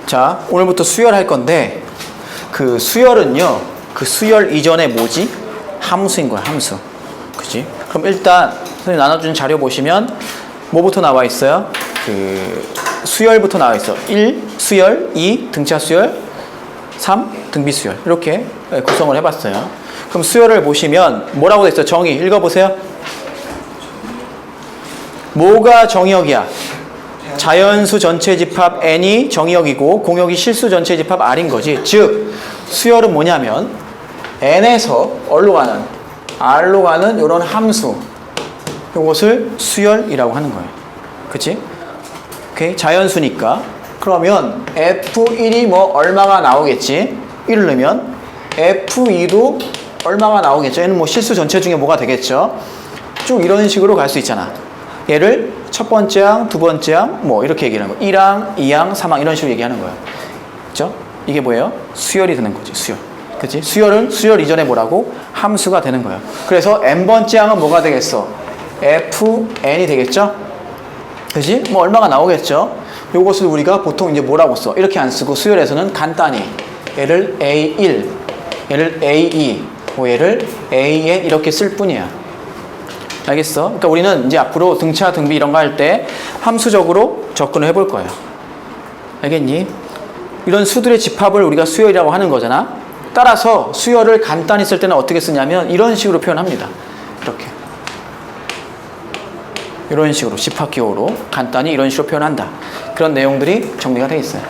자, 오늘부터 수열할 건데 그 수열은요, 그 수열 이전에 뭐지? 함수인 거야, 함수. 그지? 그럼 일단 선생님 나눠준 자료 보시면 뭐부터 나와 있어요? 그 수열부터 나와 있어. 1 수열, 2 등차 수열, 3 등비 수열. 이렇게 구성을 해봤어요. 그럼 수열을 보시면 뭐라고 돼 있어? 정의 읽어보세요. 뭐가 정의역이야? 자연수 전체 집합 n이 정의역이고 공역이 실수 전체 집합 r인 거지. 즉 수열은 뭐냐면 n에서 어디로 가는? r로 가는 이런 함수, 이것을 수열이라고 하는 거예요. 그치? 오케이? 자연수니까 그러면 F1이 뭐 얼마가 나오겠지? 1을 넣으면 F2도 얼마가 나오겠죠? 얘는 뭐 실수 전체 중에 뭐가 되겠죠? 쭉 이런 식으로 갈 수 있잖아. 얘를 첫 번째 항, 두 번째 항 뭐 이렇게 얘기하는 거. 1항, 2항, 3항 이런 식으로 얘기하는 거예요. 그죠? 이게 뭐예요? 수열이 되는 거지, 수열. 그치? 수열은 수열 이전에 뭐라고? 함수가 되는 거예요. 그래서 n번째 항은 뭐가 되겠어? fn이 되겠죠? 그치? 뭐 얼마가 나오겠죠? 요것을 우리가 보통 이제 뭐라고 써? 이렇게 안 쓰고 수열에서는 간단히 얘를 A1, 얘를 A2, 뭐 얘를 AN 이렇게 쓸 뿐이야. 알겠어? 그러니까 우리는 이제 앞으로 등차, 등비 이런 거 할 때 함수적으로 접근을 해볼 거예요. 알겠니? 이런 수들의 집합을 우리가 수열이라고 하는 거잖아. 따라서 수열을 간단히 쓸 때는 어떻게 쓰냐면 이런 식으로 표현합니다. 이렇게. 이런 식으로 집합기호로 간단히 이런 식으로 표현한다. 그런 내용들이 정리가 되어 있어요.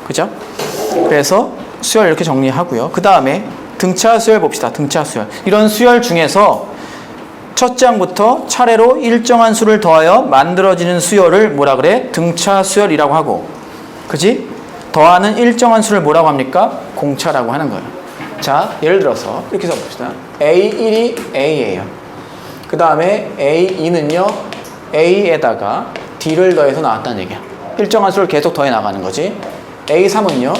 그죠? 그래서 수열 이렇게 정리하고요. 그 다음에 등차 수열 봅시다. 등차 수열. 이런 수열 중에서 첫째 항부터 차례로 일정한 수를 더하여 만들어지는 수열을 뭐라 그래? 등차 수열이라고 하고, 그지? 더하는 일정한 수를 뭐라고 합니까? 공차라고 하는 거예요. 자, 예를 들어서 이렇게 써봅시다. A1이 A예요. 그 다음에 A2는요, A에다가 D를 더해서 나왔다는 얘기야. 일정한 수를 계속 더해 나가는 거지. A3은요,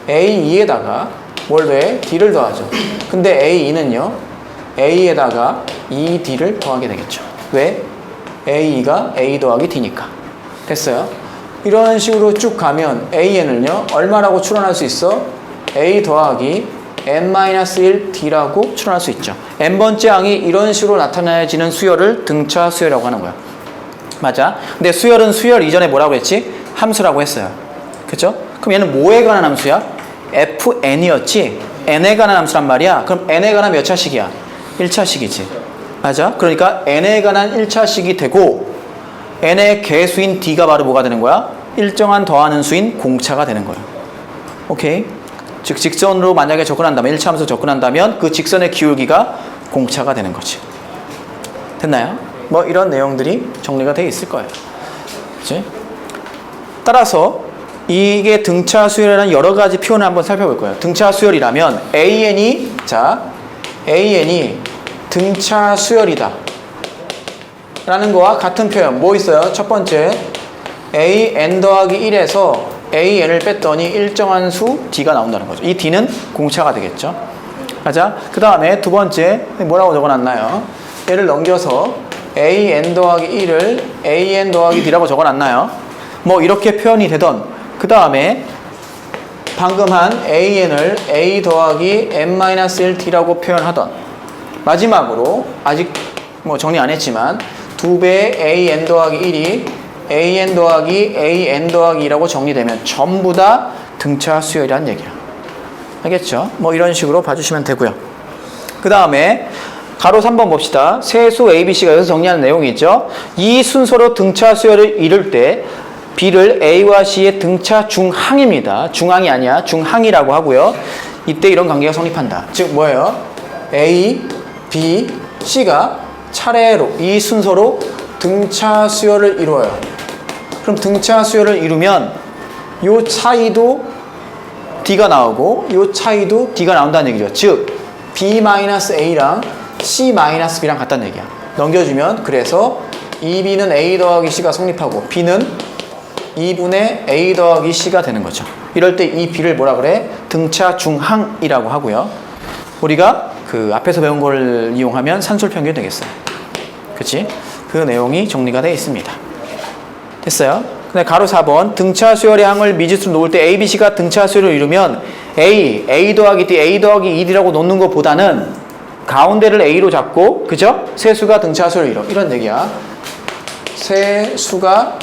A2에다가 뭘 더해? D를 더하죠. 근데 A2는요, A에다가 2D를 더하게 되겠죠. 왜? A2가 A 더하기 D니까. 됐어요? 이런 식으로 쭉 가면 AN을요, 얼마라고 추론할 수 있어? A 더하기 n-1D라고 추론할 수 있죠. n번째 항이 이런 식으로 나타나지는 수열을 등차 수열이라고 하는 거야. 맞아? 근데 수열은 수열 이전에 뭐라고 했지? 함수라고 했어요. 그쵸? 그럼 얘는 뭐에 관한 함수야? fn이었지? n에 관한 함수란 말이야. 그럼 n에 관한 몇 차식이야? 1차식이지. 맞아? 그러니까 n에 관한 1차식이 되고 n의 개수인 d가 바로 뭐가 되는 거야? 일정한 더하는 수인 공차가 되는 거야. 오케이? 즉 직선으로 만약에 접근한다면 1차 함수 접근한다면 그 직선의 기울기가 공차가 되는 거지. 됐나요? 뭐 이런 내용들이 정리가 되어 있을 거예요. 그치? 따라서 이게 등차 수열이라는 여러 가지 표현을 한번 살펴볼 거예요. 등차 수열이라면 AN이 등차 수열이다 라는 거와 같은 표현 뭐 있어요? 첫 번째 AN 더하기 1에서 AN을 뺐더니 일정한 수 D가 나온다는 거죠. 이 D는 공차가 되겠죠. 맞아? 그 다음에 두 번째 뭐라고 적어놨나요? 얘를 넘겨서 AN 더하기 1을 AN 더하기 D라고 적어놨나요? 뭐 이렇게 표현이 되던 그 다음에 방금 한 AN을 A 더하기 n-1D라고 표현하던 마지막으로 아직 뭐 정리 안 했지만 2배의 AN 더하기 1이 AN 더하기 AN 더하기 2라고 정리되면 전부 다 등차 수열이라는 얘기야. 알겠죠? 뭐 이런 식으로 봐주시면 되고요. 그 다음에 가로 3번 봅시다. 세수 ABC가 여기서 정리하는 내용이 있죠. 이 순서로 등차 수열을 이룰 때 B를 A와 C의 등차 중항입니다. 중항이 아니야. 중항이라고 하고요. 이때 이런 관계가 성립한다. 즉 뭐예요? A, B, C가 차례로 이 순서로 등차 수열을 이루어요. 그럼 등차 수열을 이루면 요 차이도 D가 나오고 요 차이도 D가 나온다는 얘기죠. 즉 B-A랑 C-B랑 같다는 얘기야. 넘겨주면 그래서 2B는 A 더하기 C가 성립하고 B는 2분의 A 더하기 C가 되는 거죠. 이럴 때 이 B를 뭐라 그래? 등차 중항이라고 하고요. 우리가 그 앞에서 배운 걸 이용하면 산술평균이 되겠어요. 그치? 그 내용이 정리가 되어 있습니다. 됐어요? 근데 가로 4번 등차 수열의 항을 미지수로 놓을 때 A, B, C가 등차 수열을 이루면 A 더하기 D, A 더하기 2D라고 놓는 것보다는 가운데를 A로 잡고 그죠? 세 수가 등차 수열을 이뤄. 이런 얘기야. 세 수가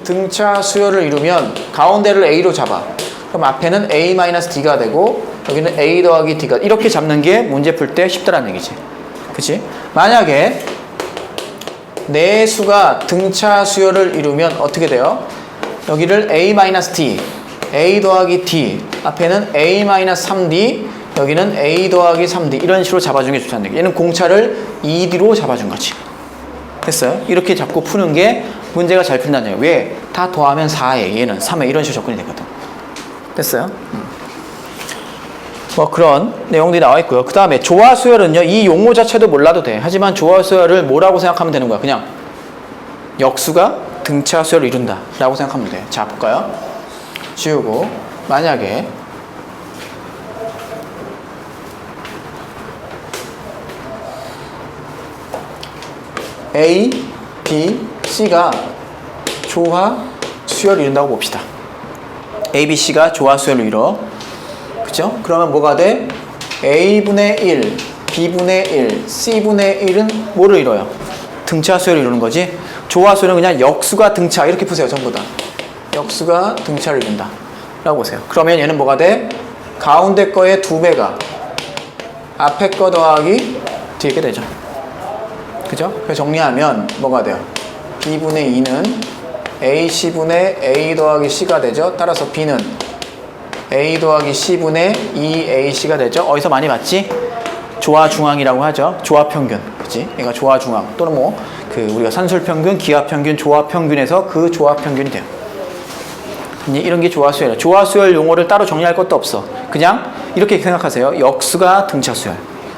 등차 수열을 이루면 가운데를 A로 잡아. 그럼 앞에는 A-D가 되고 여기는 A 더하기 D가 이렇게 잡는 게 문제 풀 때 쉽다라는 얘기지. 그치? 만약에 네 수가 등차 수열을 이루면 어떻게 돼요? 여기를 A-D, A 더하기 D, 앞에는 A-3D, 여기는 A 더하기 3D 이런 식으로 잡아주는 게 좋다는 얘기. 얘는 공차를 2D로 잡아준 거지. 됐어요? 이렇게 잡고 푸는 게 문제가 잘 풀린다는 얘기예요. 왜? 다 더하면 4에 얘는 3에 이런 식으로 접근이 되거든. 됐어요? 뭐 그런 내용들이 나와 있고요. 그 다음에 조화 수열은요. 이 용어 자체도 몰라도 돼. 하지만 조화 수열을 뭐라고 생각하면 되는 거야? 그냥 역수가 등차 수열을 이룬다 라고 생각하면 돼. 자 볼까요? 지우고 만약에 A, B, C가 조화 수열을 이룬다고 봅시다. A, B, C가 조화 수열을 이뤄. 그죠? 그러면 뭐가 돼? A분의 1, B분의 1, C분의 1은 뭐를 이뤄요? 등차 수열을 이루는 거지. 조화 수열은 그냥 역수가 등차 이렇게 푸세요. 전부 다. 역수가 등차를 이룬다 라고 보세요. 그러면 얘는 뭐가 돼? 가운데 거의 2배가 앞에 거 더하기 뒤에 게 되죠. 그죠? 그래서 정리하면 뭐가 돼요? B분의 2는 AC분의 A 더하기 C가 되죠. 따라서 B는 A 더하기 C분의 2AC가 되죠. 어디서 많이 봤지? 조화중앙이라고 하죠. 조화평균. 그치? 얘가 조화중앙. 또는 뭐, 우리가 산술평균, 기하평균, 조화평균에서 그 조화평균이 돼요. 이런 게 조화수열이에요. 조화수열 용어를 따로 정리할 것도 없어. 그냥 이렇게 생각하세요. 역수가 등차수열.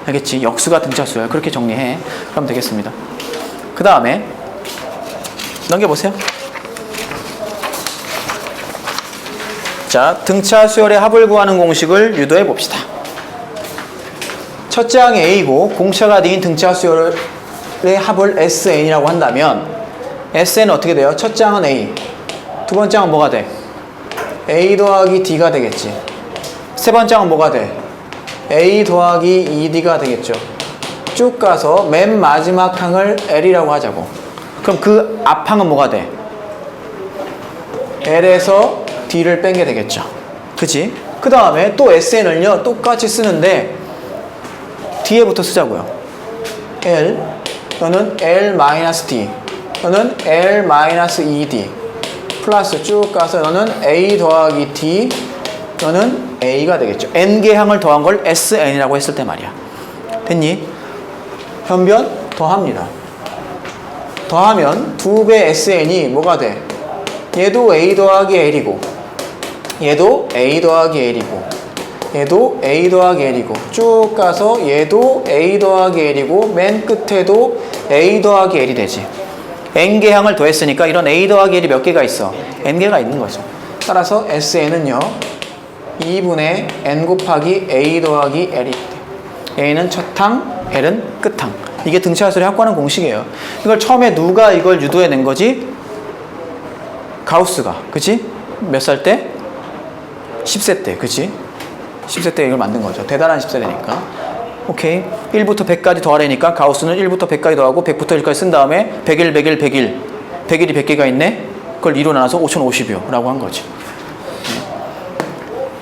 알겠지? 역수가 등차수열. 그렇게 정리해. 그럼 되겠습니다. 그 다음에 넘겨보세요. 자, 등차 수열의 합을 구하는 공식을 유도해 봅시다. 첫째 항이 A고 공차가 D인 등차 수열의 합을 SN이라고 한다면 SN은 어떻게 돼요? 첫째 항은 A, 두 번째 항은 뭐가 돼? A 더하기 D가 되겠지. 세 번째 항은 뭐가 돼? A 더하기 2D가 되겠죠. 쭉 가서 맨 마지막 항을 L이라고 하자고. 그럼 그 앞항은 뭐가 돼? L에서 D를 뺀 게 되겠죠. 그치? 그 다음에 또 SN을요 똑같이 쓰는데 D에부터 쓰자고요. L 너는 L-D 너는 L-2D 플러스 쭉 가서 너는 A 더하기 D 너는 A가 되겠죠. N개 항을 더한 걸 SN이라고 했을 때 말이야. 됐니? 변변 더합니다. 더하면 2배 SN이 뭐가 돼? 얘도 A 더하기 L이고 얘도 A 더하기 L이고 얘도 A 더하기 L이고 쭉 가서 얘도 A 더하기 L이고 맨 끝에도 A 더하기 L이 되지. N개 항을 더했으니까 이런 A 더하기 L이 몇 개가 있어? N개가 있는 거죠. 따라서 SN은요 2분의 N 곱하기 A 더하기 L이 돼. A는 첫 항, L은 끝 항. 이게 등차수열의 합구하는 공식이에요. 이걸 처음에 누가 이걸 유도해낸 거지? 가우스가. 그치? 몇 살 때? 10세 때. 그치? 10세 때 이걸 만든 거죠. 대단한 10세대니까. 오케이. 1부터 100까지 더하려니까 가우스는 1부터 100까지 더하고 100부터 1까지 쓴 다음에 100일, 100일, 100일. 100일이 100개가 있네? 그걸 2로 나눠서 5050여 라고 한 거지.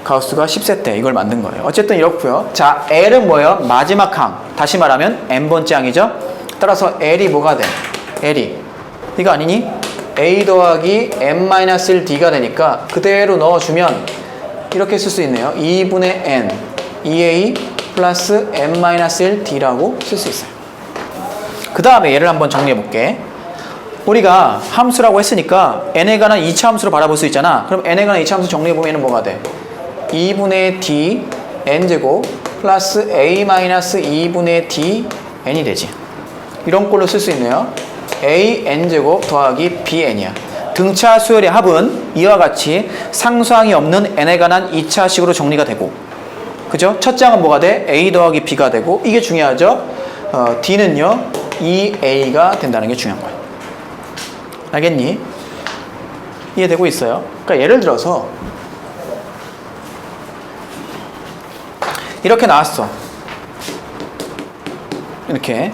가우스가 10세 때 이걸 만든 거예요. 어쨌든 이렇고요. 자, L은 뭐예요? 마지막 항. 다시 말하면 n번째 항이죠. 따라서 L이 뭐가 돼? L이 이거 아니니? A 더하기 n-1D가 되니까 그대로 넣어주면 이렇게 쓸 수 있네요. 2분의 n 2a 플러스 n-1D라고 쓸 수 있어요. 그 다음에 얘를 한번 정리해 볼게. 우리가 함수라고 했으니까 n에 관한 2차 함수로 바라볼 수 있잖아. 그럼 n에 관한 2차 함수 정리해 보면 뭐가 돼? 2분의 d n제곱 플러스 a-2분의 d n이 되지. 이런 꼴로 쓸 수 있네요. a n제곱 더하기 b n이야. 등차 수열의 합은 이와 같이 상수항이 없는 n에 관한 2차식으로 정리가 되고, 그죠? 첫째 항은 뭐가 돼? a 더하기 b가 되고, 이게 중요하죠? d는요 2a가 된다는 게 중요한 거야. 알겠니? 이해되고 있어요? 그러니까 예를 들어서 이렇게 나왔어. 이렇게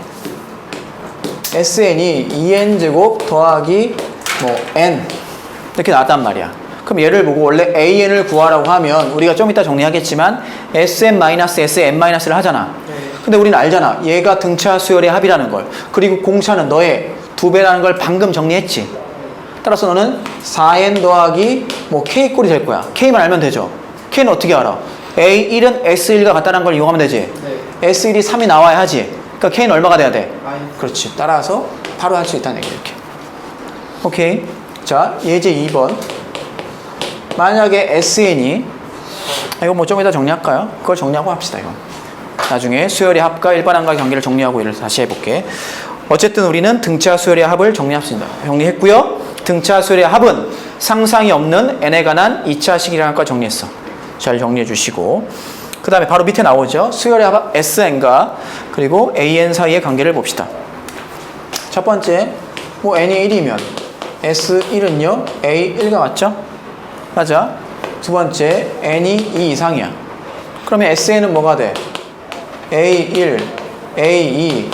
SN이 2n제곱 더하기 뭐 n 이렇게 나왔단 말이야. 그럼 얘를 보고 원래 AN을 구하라고 하면 우리가 좀 이따 정리하겠지만 SM-SN-를 하잖아. 근데 우리는 알잖아. 얘가 등차 수열의 합이라는 걸. 그리고 공차는 너의 2배라는 걸 방금 정리했지. 따라서 너는 4n 더하기 뭐 K꼴이 될 거야. K만 알면 되죠. K는 어떻게 알아? A1은 S1과 같다는 걸 이용하면 되지. S1이 3이 나와야 하지. 그러니까 K는 얼마가 돼야 돼? 그렇지. 따라서 바로 할 수 있다는 얘기야. 이렇게. 오케이. 자, 예제 2번. 만약에 SN이 이거 뭐 좀 이따 정리할까요? 그걸 정리하고 합시다. 이거. 나중에 수열의 합과 일반항과의 관계를 정리하고 이를 다시 해볼게. 어쨌든 우리는 등차 수열의 합을 정리합시다. 정리했고요. 등차 수열의 합은 상상이 없는 n에 관한 2차 식이랑과 정리했어. 잘 정리해 주시고 그 다음에 바로 밑에 나오죠. 수열의 합 SN과 그리고 AN 사이의 관계를 봅시다. 첫 번째 뭐 n이 1이면 S1은요 A1과 맞죠? 맞아. 두 번째 n이 2 이상이야. 그러면 SN은 뭐가 돼? A1, A2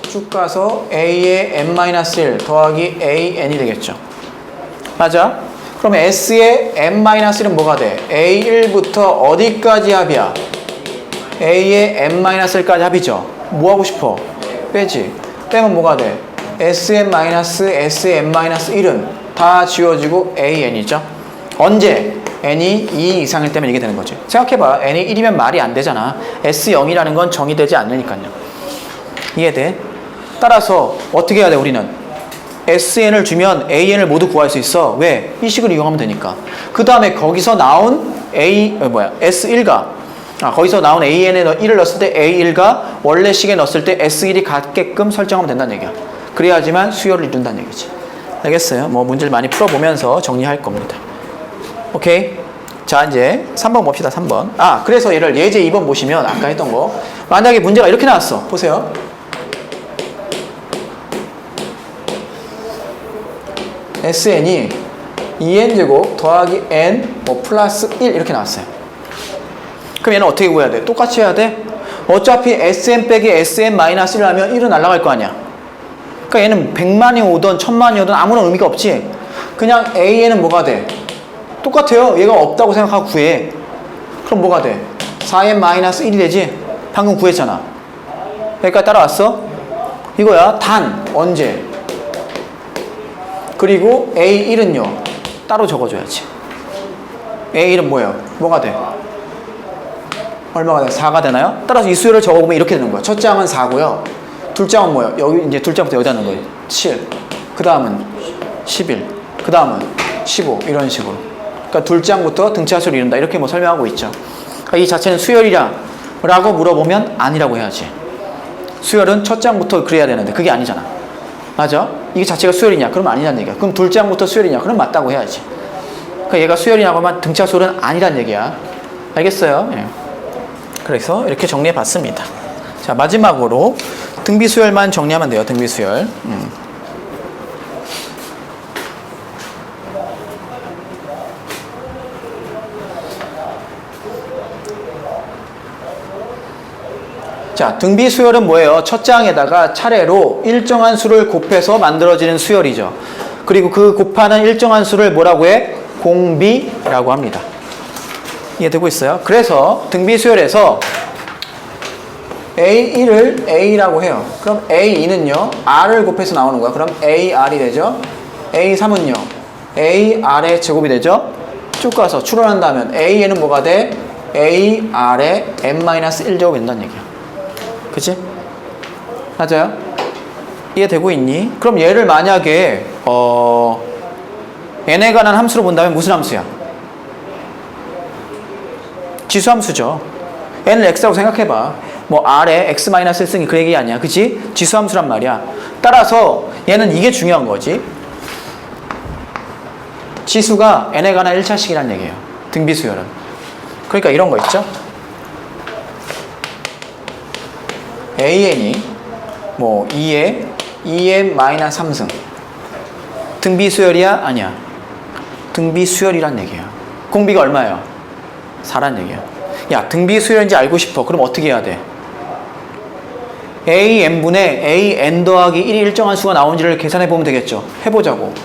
쭉 가서 A의 n-1 더하기 AN이 되겠죠. 맞아? 그러면 S의 n-1은 뭐가 돼? A1부터 어디까지 합이야? A의 n-1까지 합이죠. 뭐 하고 싶어? 빼지. 빼면 뭐가 돼? Sn-, S의 n-1은 다 지워지고 AN이죠. 언제? n이 2 이상일 때면 이게 되는 거지. 생각해봐. n이 1이면 말이 안 되잖아. S0이라는 건 정의되지 않으니까요. 이해돼? 따라서 어떻게 해야 돼 우리는? SN을 주면 AN을 모두 구할 수 있어. 왜? 이 식을 이용하면 되니까. 그 다음에 거기서 나온 S1과 거기서 나온 AN에 1을 넣었을 때 A1과 원래 식에 넣었을 때 S1이 같게끔 설정하면 된다는 얘기야. 그래야지만 수열을 이룬다는 얘기지. 알겠어요? 뭐 문제를 많이 풀어보면서 정리할 겁니다. 오케이? 자, 이제 3번 봅시다. 3번. 그래서 얘를 예제 2번 보시면 아까 했던 거 만약에 문제가 이렇게 나왔어. 보세요. SN이 2n제곱 더하기 n 뭐 플러스 1 이렇게 나왔어요. 그럼 얘는 어떻게 구해야 돼? 똑같이 해야 돼? 어차피 SN 빼기 SN-1을 하면 1은 날아갈 거 아니야. 그러니까 얘는 100만이 오든 1000만이 오든 아무런 의미가 없지. 그냥 AN은 뭐가 돼? 똑같아요. 얘가 없다고 생각하고 구해. 그럼 뭐가 돼? 4n-1이 되지? 방금 구했잖아. 여기까지 따라왔어? 이거야. 단 언제? 그리고 A1은요 따로 적어줘야지. A1은 뭐예요? 뭐가 돼? 얼마가 돼? 4가 되나요? 따라서 이 수열을 적어보면 이렇게 되는 거야. 첫 장은 4고요. 둘 장은 뭐예요? 여기 이제 둘 장부터 여기다 넣는 거예요. 7. 그 다음은 11. 그 다음은 15. 이런 식으로. 그러니까 둘 장부터 등차 수를 이룬다. 이렇게 뭐 설명하고 있죠. 그러니까 이 자체는 수열이라 라고 물어보면 아니라고 해야지. 수열은 첫 장부터 그래야 되는데 그게 아니잖아. 맞아? 이게 자체가 수열이냐? 그럼 아니란 얘기야. 그럼 둘 장부터 수열이냐? 그럼 맞다고 해야지. 그러니까 얘가 수열이냐고 하면 등차 수열은 아니란 얘기야. 알겠어요? 예. 그래서 이렇게 정리해 봤습니다. 자, 마지막으로 등비수열만 정리하면 돼요. 등비수열. 자, 등비수열은 뭐예요? 첫 장에다가 차례로 일정한 수를 곱해서 만들어지는 수열이죠. 그리고 그 곱하는 일정한 수를 뭐라고 해? 공비라고 합니다. 이해되고 있어요? 그래서 등비수열에서 A1을 A라고 해요. 그럼 A2는요 R을 곱해서 나오는 거야. 그럼 AR이 되죠. A3은요 AR의 제곱이 되죠. 쭉 가서 추론한다면 AN은 뭐가 돼? AR의 n-1제곱이 된다는 얘기야. 그치? 맞아요? 이해되고 있니? 그럼 얘를 만약에 n에 관한 함수로 본다면 무슨 함수야? 지수함수죠. n을 x라고 생각해봐. 뭐 r에 x-1승이 그 얘기 아니야. 그치? 지수함수란 말이야. 따라서 얘는 이게 중요한 거지. 지수가 n에 관한 1차식이란 얘기예요. 등비수열은. 그러니까 이런 거 있죠? AN이 뭐 2의 2n-3승 등비수열이야? 아니야. 등비 수열이란 얘기야. 공비가 얼마예요? 4란 얘기야. 야, 등비 수열인지 알고 싶어. 그럼 어떻게 해야 돼? AN분의 AN 더하기 1이 일정한 수가 나오는지를 계산해 보면 되겠죠. 해보자고.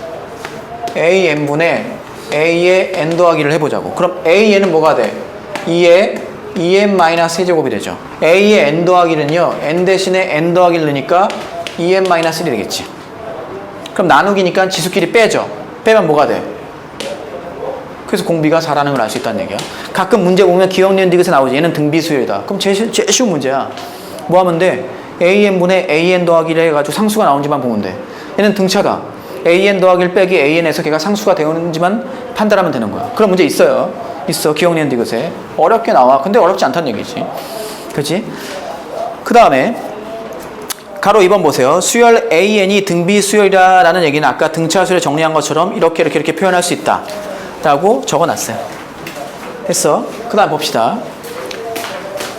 AN분의 A의 N 더하기를 해보자고. 그럼 AN은 뭐가 돼? 2의 2n-세제곱이 되죠. A의 N 더하기는요, N 대신에 N 더하기를 넣으니까 2n-1이 되겠지. 그럼 나누기니까 지수끼리 빼죠. 빼면 뭐가 돼? 그래서 공비가 4라는 걸 알 수 있다는 얘기야. 가끔 문제 보면 기억, 니은, 디귿에 나오지. 얘는 등비 수열이다. 그럼 제일 쉬운 문제야. 뭐 하면 돼? AN분의 AN 더하기를 해가지고 상수가 나오는지만 보면 돼. 얘는 등차다. AN 더하기를 빼기 AN에서 걔가 상수가 되는지만 판단하면 되는 거야. 그런 문제 있어요. 있어. 기억, 니은, 디귿에. 어렵게 나와. 근데 어렵지 않다는 얘기지. 그치? 그 다음에 가로 2번 보세요. 수열 AN이 등비 수열이라는 얘기는 아까 등차 수열에 정리한 것처럼 이렇게 표현할 수 있다 라고 적어놨어요. 됐어. 그 다음 봅시다.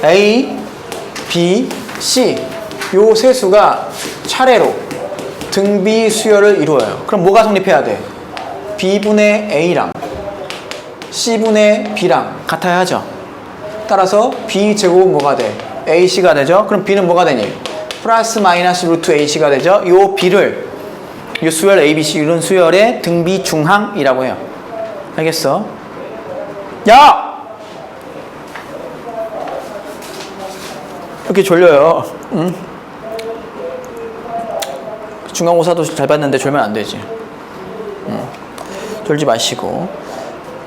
A, B, C 요 세 수가 차례로 등비 수열을 이루어요. 그럼 뭐가 성립해야 돼? B분의 A랑 C분의 B랑 같아야 하죠. 따라서 B제곱은 뭐가 돼? AC가 되죠. 그럼 B는 뭐가 되니? 플러스 마이너스 루트 AC가 되죠. 요 B를 요 수열 ABC 이런 수열의 등비 중항이라고 해요. 알겠어? 야! 이렇게 졸려요. 응? 중간고사도 잘 봤는데 졸면 안 되지. 졸지 마시고.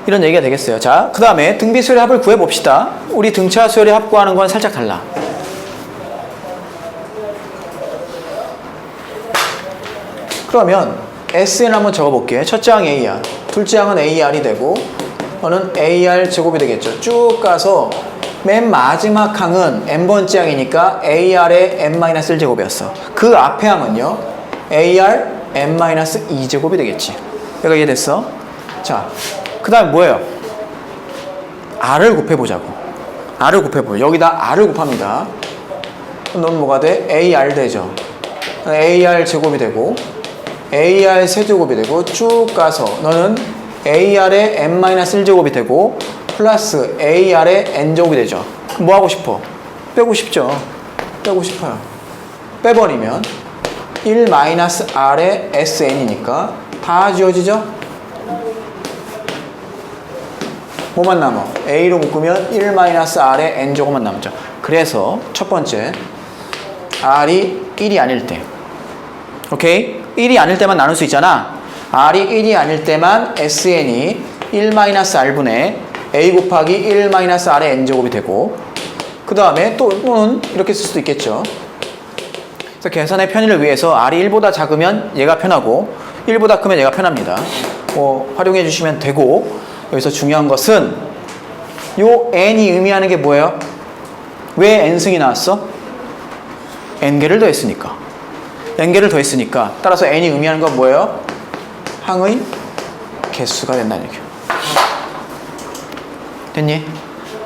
이런 얘기가 되겠어요. 자, 그 다음에 등비 수열의 합을 구해봅시다. 우리 등차 수열의 합 구하는 건 살짝 달라. 그러면 SN 한번 적어볼게. 첫째 항 AR, 둘째 항은 AR이 되고 너는 AR 제곱이 되겠죠. 쭉 가서 맨 마지막 항은 n번째 항이니까 AR의 n-1제곱이었어. 그 앞에 항은요 AR n-2제곱이 되겠지. 내가 이해됐어? 자, 그 다음에 뭐예요? R을 곱해보자고. R을 곱해보자. 여기다 R을 곱합니다. 그럼 넌 뭐가 돼? AR 되죠. AR 제곱이 되고 AR 세제곱이 되고 쭉 가서 너는 AR의 n-1제곱이 되고 플러스 AR의 n제곱이 되죠. 그럼 뭐 하고 싶어? 빼고 싶죠. 빼고 싶어요. 빼버리면 1-R의 SN이니까 다 지워지죠? 뭐만 남아? A로 묶으면 1-R의 n제곱만 남죠. 그래서 첫 번째 R이 1이 아닐 때, 오케이? 1이 아닐 때만 나눌 수 있잖아. R이 1이 아닐 때만 SN이 1-R분의 A 곱하기 1-R의 n제곱이 되고, 그 다음에 또는 이렇게 쓸 수도 있겠죠. 그래서 계산의 편의를 위해서 R이 1보다 작으면 얘가 편하고 1보다 크면 얘가 편합니다. 활용해 주시면 되고, 여기서 중요한 것은 요 n이 의미하는 게 뭐예요? 왜 n승이 나왔어? n개를 더했으니까. n개를 더했으니까. 따라서 n이 의미하는 건 뭐예요? 항의 개수가 된다는 얘기예요. 됐니?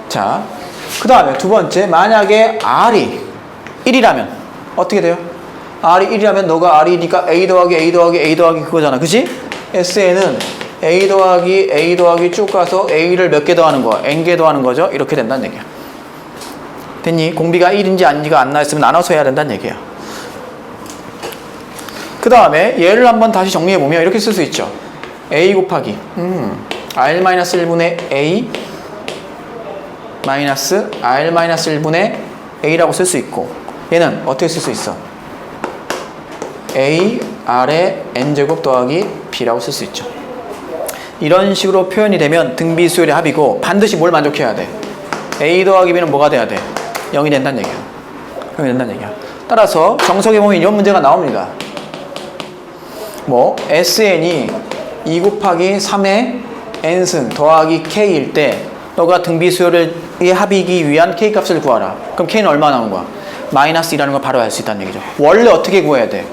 자, 그 다음에 두 번째, 만약에 R이 1이라면 어떻게 돼요? R이 1이라면 너가 R이니까 A 더하기 A 더하기 A 더하기 그거잖아. 그치? SN은 A 더하기 A 더하기 쭉 가서 A를 몇 개 더하는 거야? N개 더하는 거죠? 이렇게 된다는 얘기야. 됐니? 공비가 1인지 아닌지가 안 나왔으면 나눠서 해야 된다는 얘기야. 그 다음에 얘를 한번 다시 정리해보면 이렇게 쓸 수 있죠. A 곱하기 R-1분의 A 마이너스 R-1분의 A라고 쓸 수 있고, 얘는 어떻게 쓸 수 있어? A, R의 N제곱 더하기 B라고 쓸 수 있죠. 이런 식으로 표현이 되면 등비 수열의 합이고, 반드시 뭘 만족해야 돼? A 더하기 B는 뭐가 돼야 돼? 0이 된다는 얘기야. 0이 된다는 얘기야. 따라서 정석에 보면 이런 문제가 나옵니다. 뭐 SN이 2 곱하기 3의 N승 더하기 K일 때 너가 등비 수열의 합이기 위한 K 값을 구하라. 그럼 K는 얼마 나온 거야? 마이너스 2라는 걸 바로 알 수 있다는 얘기죠. 원래 어떻게 구해야 돼?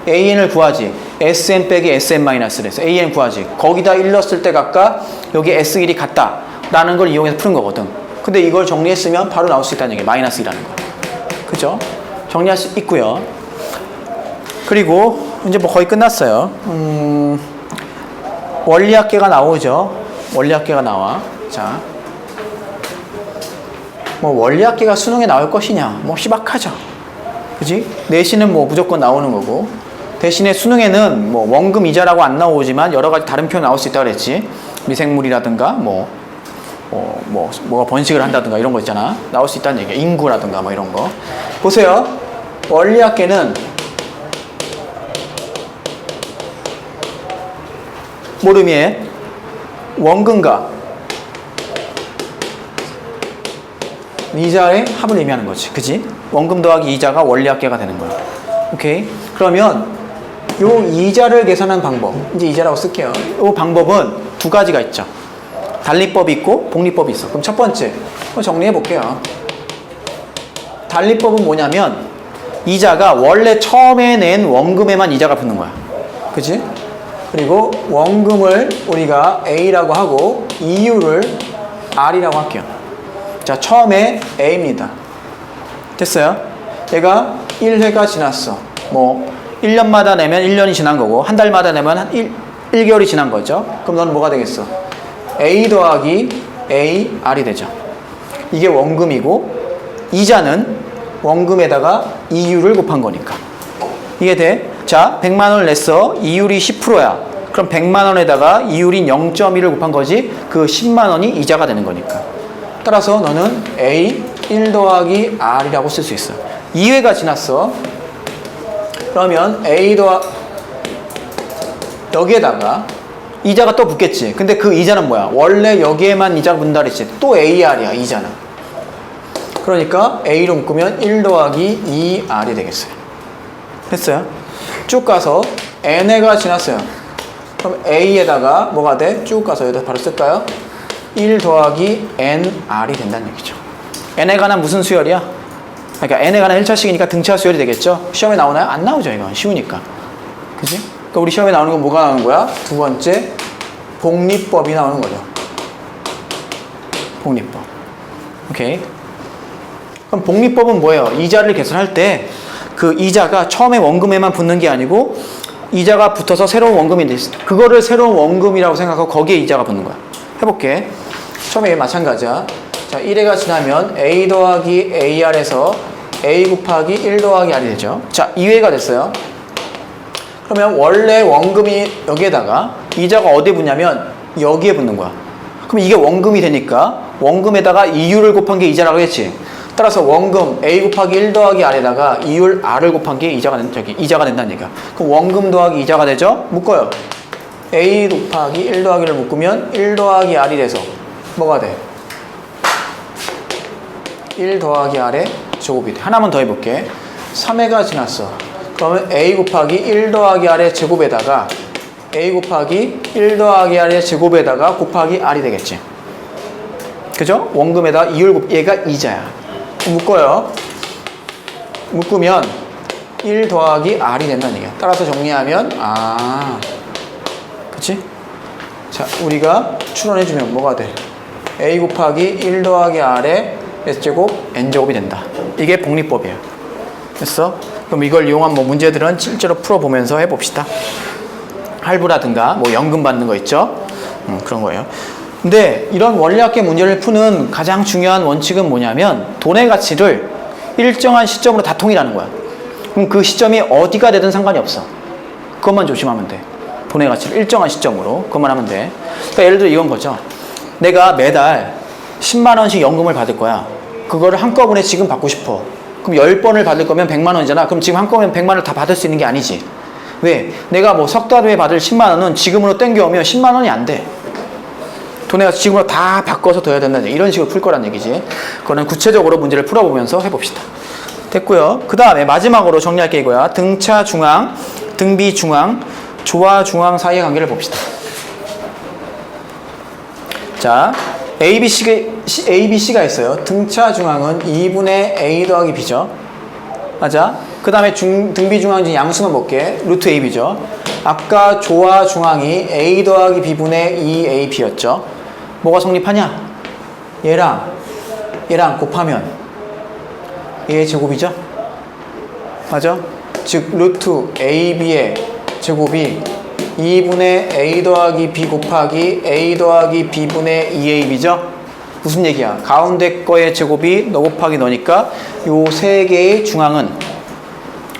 AN을 구하지. SN 빼기 SN-를 해서 AN 구하지. 거기다 1 넣었을 때 각각 여기 S1이 같다 라는 걸 이용해서 푸는 거거든. 근데 이걸 정리했으면 바로 나올 수 있다는 얘기예요. 마이너스 2라는 거. 그죠? 정리할 수 있고요. 그리고 이제 뭐 거의 끝났어요. 원리합계가 나오죠. 원리합계가 나와. 자, 뭐 원리합계가 수능에 나올 것이냐? 뭐 희박하죠. 그지? 내신은 뭐 무조건 나오는 거고, 대신에 수능에는 뭐 원금 이자라고 안 나오지만 여러 가지 다른 표현 나올 수 있다 그랬지. 미생물이라든가 뭐가 번식을 한다든가 이런 거 있잖아. 나올 수 있다는 얘기야. 인구라든가 뭐 이런 거. 보세요. 원리합계는 뭘 의미해? 원금과 이자의 합을 의미하는 거지. 그지? 원금 더하기 이자가 원리합계가 되는 거야. 오케이? 그러면 요 이자를 계산한 방법, 이제 이자라고 쓸게요. 요 방법은 두 가지가 있죠. 달리법이 있고 복리법이 있어. 그럼 첫 번째 정리해 볼게요. 달리법은 뭐냐면 이자가 원래 처음에 낸 원금에만 이자가 붙는 거야. 그치? 그리고 원금을 우리가 A라고 하고 이유를 R이라고 할게요. 자, 처음에 A입니다. 됐어요? 얘가 1회가 지났어. 뭐 1년마다 내면 1년이 지난 거고 한 달마다 내면 한 1개월이 지난 거죠. 그럼 너는 뭐가 되겠어? A 더하기 A, R이 되죠. 이게 원금이고 이자는 원금에다가 이율을 곱한 거니까. 이게 돼? 자, 100만 원을 냈어. 이율이 10%야. 그럼 100만 원에다가 이율인 0.1을 곱한 거지. 그 10만 원이 이자가 되는 거니까. 따라서 너는 A 1 더하기 R이라고 쓸 수 있어. 2회가 지났어. 그러면 A 여기에다가 이자가 또 붙겠지. 근데 그 이자는 뭐야? 원래 여기에만 이자가 붙는다 그랬지. 또 AR이야, 이자는. 그러니까 A로 묶으면 1 더하기 2R이 되겠어요. 됐어요? 쭉 가서 N회가 지났어요. 그럼 A에다가 뭐가 돼? 쭉 가서 여기다 바로 쓸까요? 1 더하기 NR이 된다는 얘기죠. N에 관한 무슨 수열이야? 그러니까 N에 관한 1차식이니까 등차 수열이 되겠죠? 시험에 나오나요? 안 나오죠, 이건. 쉬우니까. 그지? 그러니까 우리 시험에 나오는 건 뭐가 나오는 거야? 두 번째, 복리법이 나오는 거죠. 복리법. 오케이. 그럼 복리법은 뭐예요? 이자를 계산할 때 그 이자가 처음에 원금에만 붙는 게 아니고 이자가 붙어서 새로운 원금이 돼 있어. 그거를 새로운 원금이라고 생각하고 거기에 이자가 붙는 거야. 해볼게. 처음에 마찬가지야. 자, 1회가 지나면 A 더하기 AR에서 A 곱하기 1 더하기 R이 되죠. 자, 2회가 됐어요. 그러면 원래 원금이 여기에다가 이자가 어디에 붙냐면 여기에 붙는 거야. 그럼 이게 원금이 되니까 원금에다가 이율을 곱한 게 이자라고 했지. 따라서 원금 A 곱하기 1 더하기 R에다가 이율 R을 곱한 게 이자가 된다는 얘기야. 그럼 원금 더하기 이자가 되죠? 묶어요. A 곱하기 1 더하기를 묶으면 1 더하기 R이 돼서 뭐가 돼? 1 더하기 R의 제곱이 돼. 하나만 더 해볼게. 3회가 지났어. 그러면 A 곱하기 1 더하기 R의 제곱에다가 A 곱하기 1 더하기 R의 제곱에다가 곱하기 R이 되겠지. 그죠? 원금에다 이율 얘가 이자야. 묶어요. 묶으면 1 더하기 R이 된다는 얘기야. 따라서 정리하면 그치? 자, 우리가 추론해주면 뭐가 돼? A 곱하기 1 더하기 R의 S제곱 N제곱이 된다. 이게 복리법이에요. 됐어? 그럼 이걸 이용한 뭐 문제들은 실제로 풀어보면서 해봅시다. 할부라든가 뭐 연금 받는 거 있죠? 그런 거예요. 근데 이런 원리학계 문제를 푸는 가장 중요한 원칙은 뭐냐면 돈의 가치를 일정한 시점으로 다 통일하는 거야. 그럼 그 시점이 어디가 되든 상관이 없어. 그것만 조심하면 돼. 돈의 가치를 일정한 시점으로 그것만 하면 돼. 그러니까 예를 들어 이건 거죠. 내가 매달 10만 원씩 연금을 받을 거야. 그거를 한꺼번에 지금 받고 싶어. 그럼 10번을 받을 거면 100만 원이잖아. 그럼 지금 한꺼번에 100만 원을 다 받을 수 있는 게 아니지. 왜? 내가 뭐 석 달 후에 받을 10만 원은 지금으로 땡겨오면 10만 원이 안 돼. 돈의 가치 지금으로 다 바꿔서 둬야 된다는 얘기. 이런 식으로 풀 거란 얘기지. 그거는 구체적으로 문제를 풀어보면서 해봅시다. 됐고요. 그 다음에 마지막으로 정리할 게 이거야. 등차 중앙, 등비 중앙, 조화 중앙 사이의 관계를 봅시다. 자, ABC가 있어요. 등차 중앙은 2분의 A 더하기 B죠. 맞아? 그 다음에 등비 중앙 중에 양수만 볼게. 루트 AB죠. 아까 조화 중앙이 A 더하기 B분의 2AB였죠. 뭐가 성립하냐? 얘랑 곱하면 얘의 제곱이죠? 맞아? 즉 루트 AB의 제곱이 2분의 A 더하기 B 곱하기 A 더하기 B분의 2AB죠? 무슨 얘기야? 가운데 거의 제곱이 너 곱하기 너니까 요 세 개의 중앙은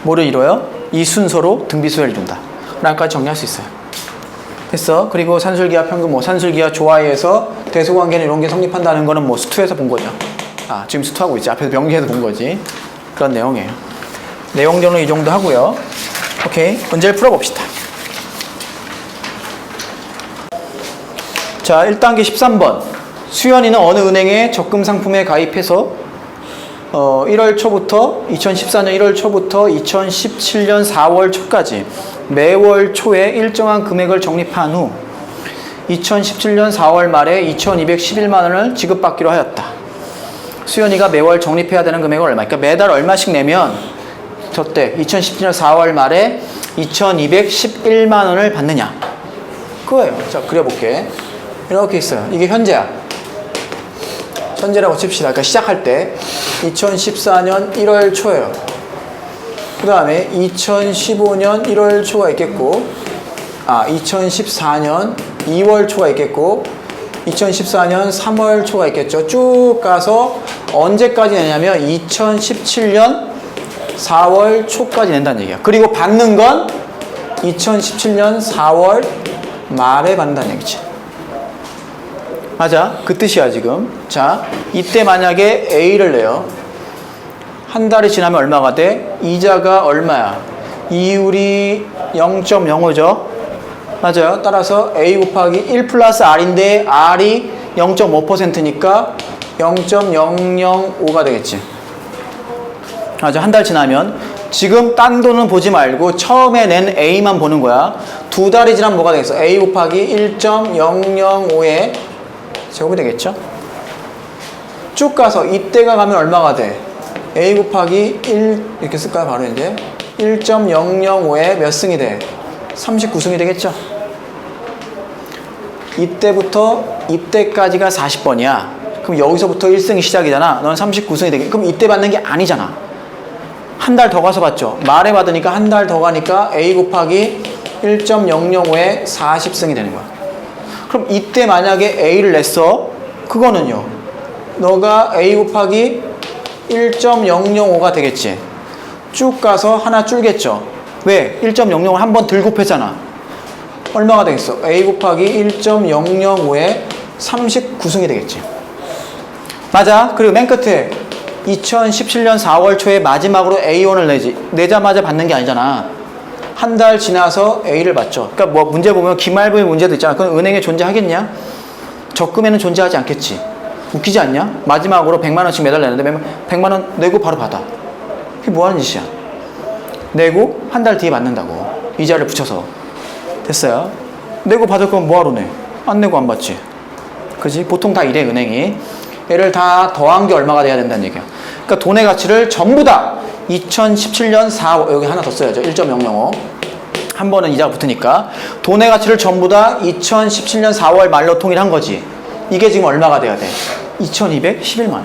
뭐를 이뤄요? 이 순서로 등비수열을 이룬다. 라까지 정리할 수 있어요. 됐어? 그리고 산술기하 평균, 뭐 산술기하 조화에서 대소관계는 이런 게 성립한다는 거는 뭐 수투에서 본 거죠. 아, 지금 수투하고 있지. 앞에서 명기에서 본 거지. 그런 내용이에요. 내용 정도 이 정도 하고요. 오케이. 문제를 풀어봅시다. 자, 1단계 13번. 수연이는 어느 은행에 적금 상품에 가입해서 1월 초부터 2014년 1월 초부터 2017년 4월 초까지 매월 초에 일정한 금액을 적립한 후 2017년 4월 말에 2,211만 원을 지급받기로 하였다. 수연이가 매월 적립해야 되는 금액은 얼마? 그러니까 매달 얼마씩 내면 저때 2017년 4월 말에 2,211만 원을 받느냐? 그거예요. 자, 그려볼게. 이렇게 있어요. 이게 현재야. 현재라고 칩시다. 그러니까 시작할 때 2014년 1월 초예요. 그 다음에 2015년 1월 초가 있겠고 2014년 2월 초가 있겠고 2014년 3월 초가 있겠죠. 쭉 가서 언제까지 내냐면 2017년 4월 초까지 낸다는 얘기야. 그리고 받는 건 2017년 4월 말에 받는다는 얘기지. 맞아. 그 뜻이야 지금. 자, 이때 만약에 A를 내요. 한 달이 지나면 얼마가 돼? 이자가 얼마야? 이율이 0.05죠. 맞아요. 따라서 A 곱하기 1 플러스 R인데 R이 0.5%니까 0.005가 되겠지. 맞아. 한 달 지나면 지금 딴 돈은 보지 말고 처음에 낸 A만 보는 거야. 두 달이 지나면 뭐가 되겠어? A 곱하기 1.005에 제곱이 되겠죠? 쭉 가서 이때가 가면 얼마가 돼? A 곱하기 1 이렇게 쓸까요? 바로 이제 1.005에 몇 승이 돼? 39승이 되겠죠? 이때부터 이때까지가 40번이야. 그럼 여기서부터 1승이 시작이잖아. 넌 39승이 되겠. 그럼 이때 받는 게 아니잖아. 한 달 더 가서 받죠. 말에 받으니까 한 달 더 가니까 A 곱하기 1.005에 40승이 되는 거야. 그럼 이때 만약에 A를 냈어. 그거는요. 너가 A 곱하기 1.005가 되겠지. 쭉 가서 하나 줄겠죠. 왜? 1.005를 한 번 덜 곱했잖아. 얼마가 되겠어? A 곱하기 1.005에 39승이 되겠지. 맞아. 그리고 맨 끝에 2017년 4월 초에 마지막으로 A1을 내지. 내자마자 받는 게 아니잖아. 한 달 지나서 A를 받죠. 그러니까 뭐 문제 보면 기말부의 문제도 있잖아. 그건 은행에 존재하겠냐? 적금에는 존재하지 않겠지. 웃기지 않냐? 마지막으로 100만 원씩 매달 내는데 100만 원 내고 바로 받아. 그게 뭐 하는 짓이야? 내고 한 달 뒤에 받는다고. 이자를 붙여서. 됐어요? 내고 받을 거면 뭐하러 내? 안 내고 안 받지. 그지? 보통 다 이래 은행이. 얘를 다 더한 게 얼마가 돼야 된다는 얘기야. 그러니까 돈의 가치를 전부 다 2017년 4월 여기 하나 더 써야죠. 1.005 한 번은 이자가 붙으니까 돈의 가치를 전부 다 2017년 4월 말로 통일한 거지. 이게 지금 얼마가 돼야 돼? 2211만 원.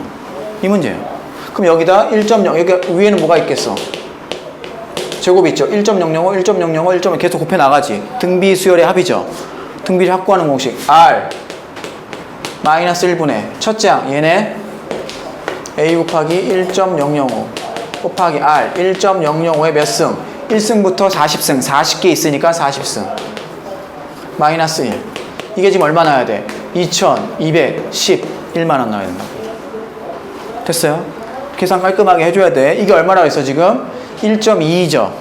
이 문제예요. 그럼 여기다 1.0 여기 위에는 뭐가 있겠어? 제곱이 있죠. 1.005 1.005 1.0 계속 곱해 나가지. 등비 수열의 합이죠. 등비를 확보하는 공식 R 마이너스 1분의 첫째 항 얘네 A 곱하기 1.005 곱하기 R 1.005에 몇 승? 1승부터 40승 40개 있으니까 40승 마이너스 1 이게 지금 얼마 나와야 돼? 2211만 원 나와야 된다. 됐어요? 계산 깔끔하게 해줘야 돼. 이게 얼마라고 했어 지금? 1.22죠.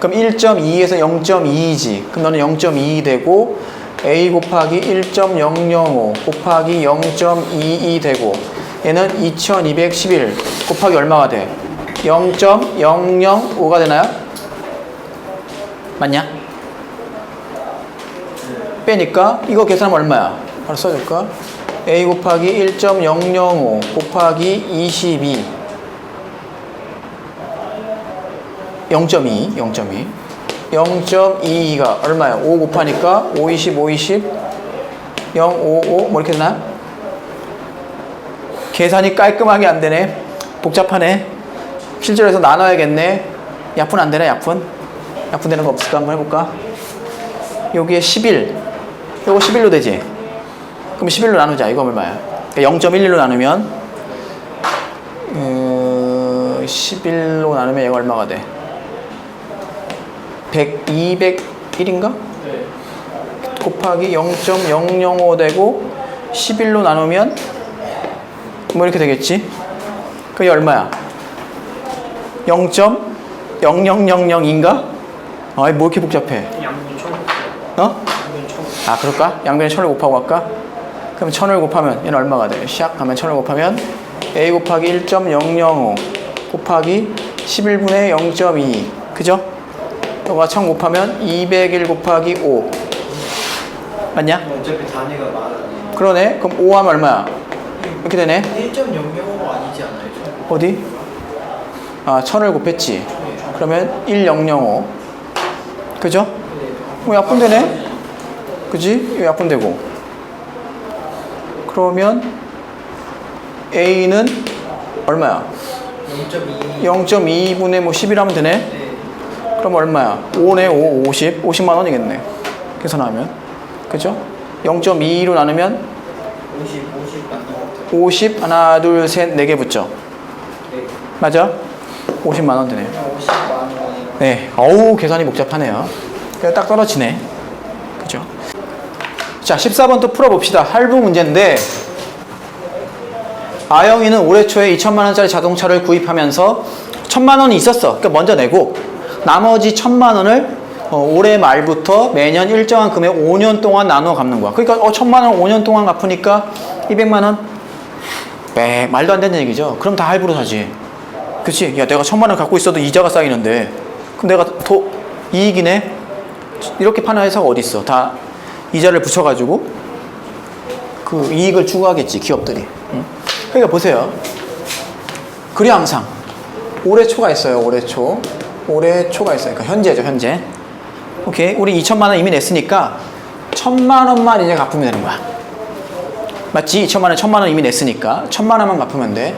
그럼 1.2에서 0.2이지. 그럼 너는 0.22 되고 A 곱하기 1.005 곱하기 0.22 되고 얘는 2211 곱하기 얼마가 돼? 0.005가 되나요? 맞냐? 빼니까 이거 계산하면 얼마야? 바로 써줄까? A 곱하기 1.005 곱하기 22 0.2 0.22가 얼마야? 5 곱하니까 5, 20, 5, 20 0, 5, 5 뭐 이렇게 되나? 계산이 깔끔하게 안 되네. 복잡하네. 실제로 해서 나눠야겠네. 약분 안 되나? 약분 되는 거 없을까? 한번 해볼까? 여기에 11. 요거 11로 되지? 그럼 11로 나누자. 이거 얼마야? 그러니까 0.11로 나누면 11로 나누면 얘가 얼마가 돼? 201인가? 네. 곱하기 0.005 되고 11로 나누면 뭐 이렇게 되겠지? 그게 얼마야? 0.0000인가? 아이 뭐 이렇게 복잡해? 양변 1,000. 어? 양변 1,000. 아 그럴까? 양변에 1000을 곱하고 갈까? 그럼 1000을 곱하면 얘는 얼마가 돼? 샥 하면 1000을 곱하면 a 곱하기 1.005 곱하기 11분의 0.2 그죠? 너가 1000 곱하면 201 곱하기 5 맞냐? 어차피 단위가 많아. 그러네. 그럼 5 하면 얼마야? 이렇게 되네. 1.005가 아니지 않아요? 어디? 아 1000을 곱했지. 그러면 1005 그죠? 뭐 약분되네? 그지? 이거 약분되고 그러면 A는 얼마야? 0.2. 0.2분의 뭐 11하면 되네? 네. 그럼 얼마야? 5네 5, 50 50만 원이겠네 계산하면 그죠? 0.2로 나누면 50 맞는 것 같아요. 50 하나 둘 셋 4개 붙죠? 네. 맞아? 50만 원 되네 50만 원. 네, 어우 계산이 복잡하네요. 그냥 딱 떨어지네. 그죠? 자, 14번 또 풀어봅시다. 할부 문제인데 아영이는 올해 초에 2천만 원짜리 자동차를 구입하면서 1,000만 원이 있었어. 그러니까 먼저 내고 나머지 1,000만 원을 올해 말부터 매년 일정한 금액 5년 동안 나누어 갚는 거야. 그러니까 1,000만 원 5년 동안 갚으니까 200만 원? 말도 안 되는 얘기죠. 그럼 다 할부로 사지. 그치? 야, 내가 1,000만 원 갖고 있어도 이자가 쌓이는데 그럼 내가 더 이익이네? 이렇게 파는 회사가 어디 있어? 다 이자를 붙여가지고 그 이익을 추구하겠지, 기업들이. 응? 그러니까 보세요. 그래 항상 올해 초가 있어요. 올해 초. 올해 초가 있어요. 그러니까 현재죠, 현재. 오케이. 우리 2천만 원 이미 냈으니까 1,000만 원만 이제 갚으면 되는 거야. 맞지? 2천만 원, 1,000만 원 이미 냈으니까 1,000만 원만 갚으면 돼.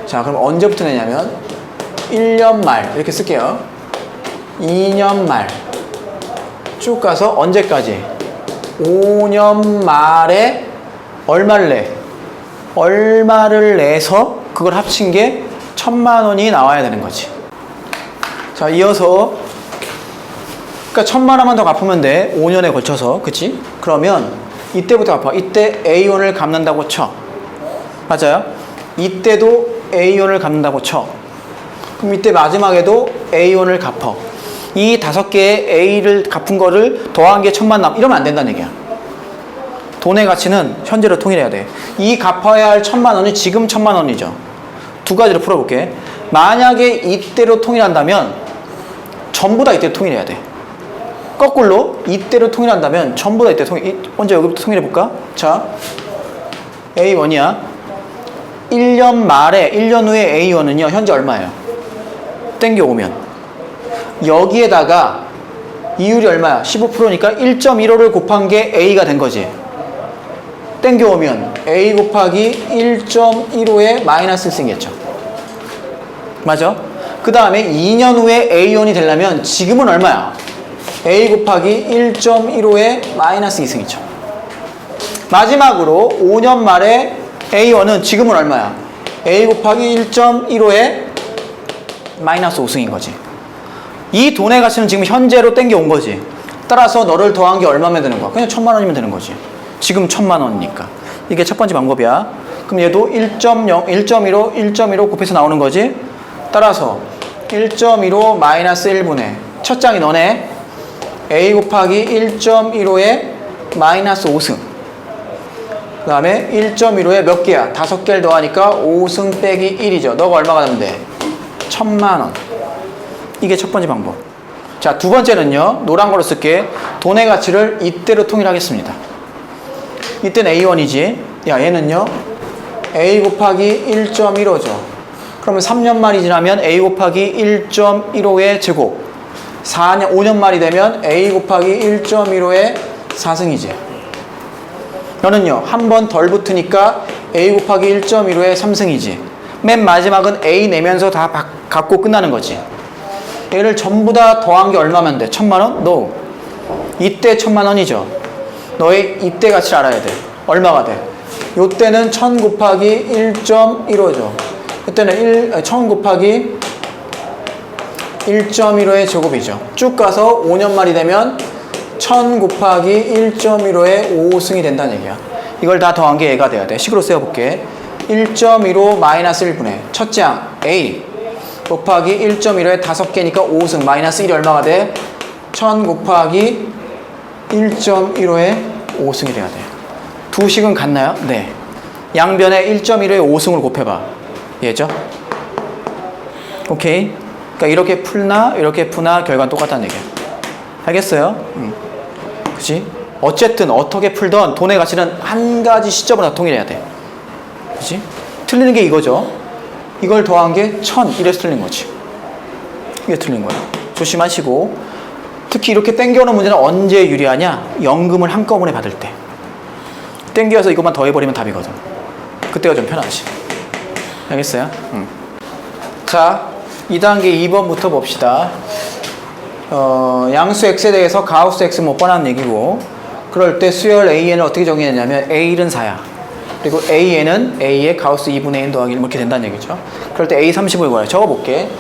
자, 그럼 언제부터 내냐면 1년 말 이렇게 쓸게요. 2년 말 쭉 가서 언제까지? 5년 말에 얼마를 내? 얼마를 내서 그걸 합친 게 1,000만 원이 나와야 되는 거지. 자, 이어서 그러니까 1,000만 원만 더 갚으면 돼. 5년에 걸쳐서. 그치? 그러면 이때부터 갚아. 이때 A1을 갚는다고 쳐. 맞아요? 이때도 A1을 갚는다고 쳐. 그럼 이때 마지막에도 A1을 갚어. 이 5개의 A를 갚은 거를 더한 게 1,000만 남. 이러면 안 된다는 얘기야. 돈의 가치는 현재로 통일해야 돼. 이 갚아야 할 1,000만 원이 지금 1,000만 원이죠. 두 가지로 풀어볼게. 만약에 이때로 통일한다면 전부 다 이때로 통일해야 돼. 거꾸로 이때로 통일한다면 전부 다 이때 통일. 먼저 여기부터 통일해볼까? 자, A1이야. 1년 말에 1년 후에 A1은요 현재 얼마예요? 땡겨오면 여기에다가 이율이 얼마야? 15%니까 1.15를 곱한 게 A가 된 거지. 땡겨오면 A 곱하기 1.15에 마이너스 생겼죠. 맞아? 그 다음에 2년 후에 A1이 되려면 지금은 얼마야? A 곱하기 1.15에 마이너스 2승이죠. 마지막으로 5년 말에 A1은 지금은 얼마야? A 곱하기 1.15에 마이너스 5승인 거지. 이 돈의 가치는 지금 현재로 땡겨온 거지. 따라서 너를 더한 게 얼마면 되는 거야? 그냥 1,000만 원이면 되는 거지. 지금 1,000만 원이니까. 이게 첫 번째 방법이야. 그럼 얘도 1.15 곱해서 나오는 거지. 따라서 1.15 마이너스 1분의 첫 장이 너네. A 곱하기 1.15에 마이너스 5승. 그 다음에 1.15에 몇 개야? 5개를 더하니까 5승 빼기 1이죠. 너가 얼마가 되면 돼? 1,000만 원. 이게 첫 번째 방법. 자, 두 번째는요. 노란 거로 쓸게. 돈의 가치를 이때로 통일하겠습니다. 이때는 A1이지. 야, 얘는요. A 곱하기 1.15죠. 그러면 3년 말이 지나면 A 곱하기 1.15의 제곱. 5년 말이 되면 A 곱하기 1.15의 4승이지. 너는요. 한 번 덜 붙으니까 A 곱하기 1.15의 3승이지. 맨 마지막은 A 내면서 다 갚고 끝나는 거지. 얘를 전부 다 더한 게 얼마면 돼? 1,000만 원? No. 이때 1000만 원이죠. 너의 이때 가치를 알아야 돼. 얼마가 돼? 요때는 1000 곱하기 1.15죠. 이때는 1000 곱하기 1.15의 제곱이죠. 쭉 가서 5년 말이 되면 1000 곱하기 1.15의 5승이 된다는 얘기야. 이걸 다 더한 게 얘가 돼야 돼. 식으로 세워볼게. 1.15 마이너스 1분의 첫째 항 A 곱하기 1.15의 5개니까 5승 마이너스 1이 얼마가 돼? 1000 곱하기 1.15의 5승이 돼야 돼. 두 식은 같나요? 네. 양변에 1.15의 5승을 곱해봐. 얘죠? 오케이? 그러니까 이렇게 풀나 이렇게 푸나 결과는 똑같다는 얘기야. 알겠어요? 그치? 어쨌든 어떻게 풀던 돈의 가치는 한 가지 시점으로 다 통일해야 돼. 그치? 틀리는 게 이거죠. 이걸 더한 게 1000 이래서 틀린 거지. 이게 틀린 거야. 조심하시고 특히 이렇게 땡겨오는 문제는 언제 유리하냐? 연금을 한꺼번에 받을 때. 땡겨서 이것만 더해버리면 답이거든. 그때가 좀 편하지. 알겠어요? 자, 2단계 2번부터 봅시다. 양수 x에 대해서 가우스 x 못 뻔한 얘기고, 그럴 때 수열 AN을 어떻게 정의했냐면 A1은 4야. 그리고 AN은 A의 가우스 2분의 n 더하기 1 이렇게 된다는 얘기죠. 그럴 때 A30을 구하래. 적어볼게.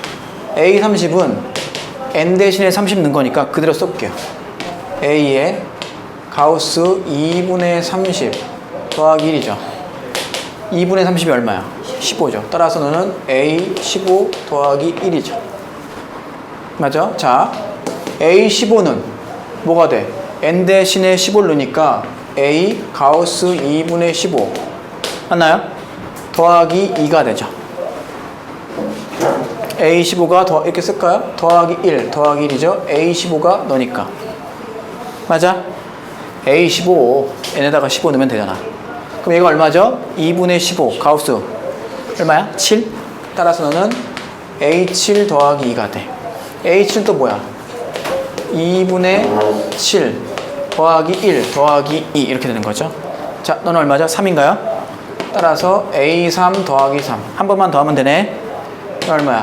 A30은 n 대신에 30 넣은 거니까 그대로 써볼게요. A의 가우스 2분의 30 더하기 1이죠. 2분의 30이 얼마야? 15죠. 따라서 너는 A15 더하기 1이죠. 맞아? 자, A15는 뭐가 돼? n 대신에 15를 넣으니까 A 가우스 2분의 15 맞나요? 더하기 2가 되죠. A15가 이렇게 쓸까요? 더하기 1 더하기 1이죠. A15가 너니까 맞아? A15 n에다가 15 넣으면 되잖아. 그럼 얘가 얼마죠? 2분의 15 가우스 얼마야? 7? 따라서 너는 A7 더하기 2가 돼. A7은 또 뭐야? 2분의 7 더하기 1 더하기 2 이렇게 되는 거죠. 자, 너는 얼마죠? 3인가요? 따라서 A3 더하기 3 한 번만 더 하면 되네. 얼마야?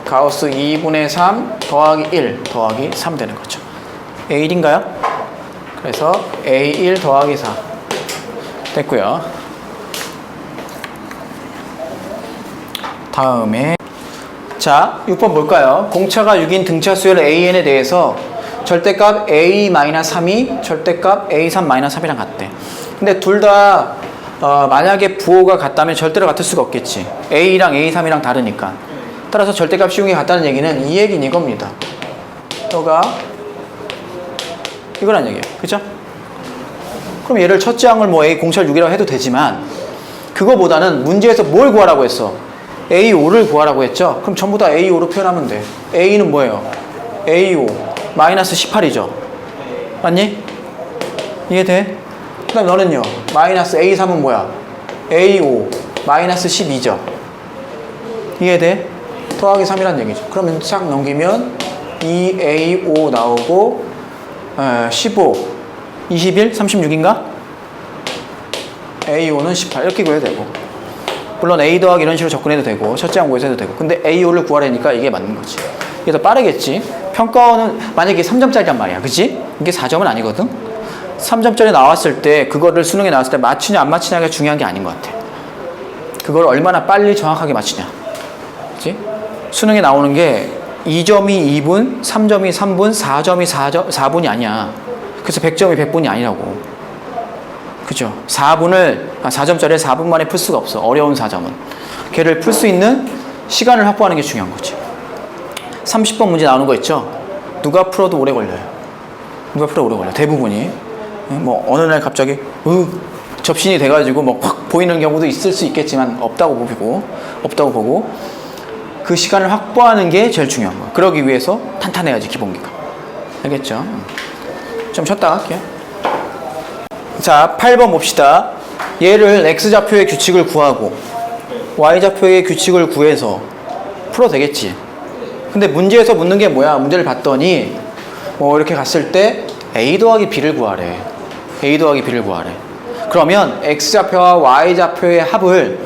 가우스 2분의 3 더하기 1 더하기 3 되는 거죠. A1인가요? 그래서 A1 더하기 4 됐고요. 다음에 자, 6번 볼까요? 공차가 6인 등차 수열 AN에 대해서 절대값 A-3이 절대값 A3-3이랑 같대. 근데 둘 다 만약에 부호가 같다면 절대로 같을 수가 없겠지. A랑 A3이랑 다르니까. 따라서 절대값 시용이 같다는 얘기는 이 얘기는 이겁니다. 너가 이거란 얘기예요. 그죠? 그럼 얘를 첫째 항을 뭐 A 공차를 6이라고 해도 되지만 그거보다는 문제에서 뭘 구하라고 했어? A5를 구하라고 했죠? 그럼 전부 다 A5로 표현하면 돼. A는 뭐예요? A5 마이너스 18이죠? 맞니? 이해돼? 그 다음 너는요? 마이너스 A3은 뭐야? A5 마이너스 12죠? 이해돼? 더하기 3이란 얘기죠. 그러면 싹 넘기면 2A5 나오고 15 21 36인가? A5는 18 이렇게 구해도 되고, 물론 A 더하기 이런 식으로 접근해도 되고 첫째 항 구해서 해도 되고, 근데 A5를 구하려니까 이게 맞는 거지. 이게 더 빠르겠지. 평가원은 만약에 3점짜리란 말이야. 그치? 이게 4점은 아니거든? 3점짜리 나왔을 때 그거를 수능에 나왔을 때 맞추냐 안 맞추냐가 중요한 게 아닌 것 같아. 그걸 얼마나 빨리 정확하게 맞추냐. 그치? 수능에 나오는 게 2점이 2분, 3점이 3분, 4점이 4분이 아니야. 그래서 100점이 100분이 아니라고. 그죠? 4점짜리를 4분 만에 풀 수가 없어. 어려운 4점은. 걔를 풀 수 있는 시간을 확보하는 게 중요한 거지. 30번 문제 나오는 거 있죠? 누가 풀어도 오래 걸려요. 누가 풀어도 오래 걸려. 대부분이. 뭐, 어느 날 갑자기, 접신이 돼가지고 뭐 확 보이는 경우도 있을 수 있겠지만 없다고 보고, 그 시간을 확보하는 게 제일 중요한 거야. 그러기 위해서 탄탄해야지, 기본기가. 알겠죠? 좀 쉬었다 갈게요. 자, 8번 봅시다. 얘를 X좌표의 규칙을 구하고 Y좌표의 규칙을 구해서 풀어도 되겠지. 근데 문제에서 묻는 게 뭐야? 문제를 봤더니 뭐 이렇게 갔을 때 A 더하기 B를 구하래. A 더하기 B를 구하래. 그러면 X좌표와 Y좌표의 합을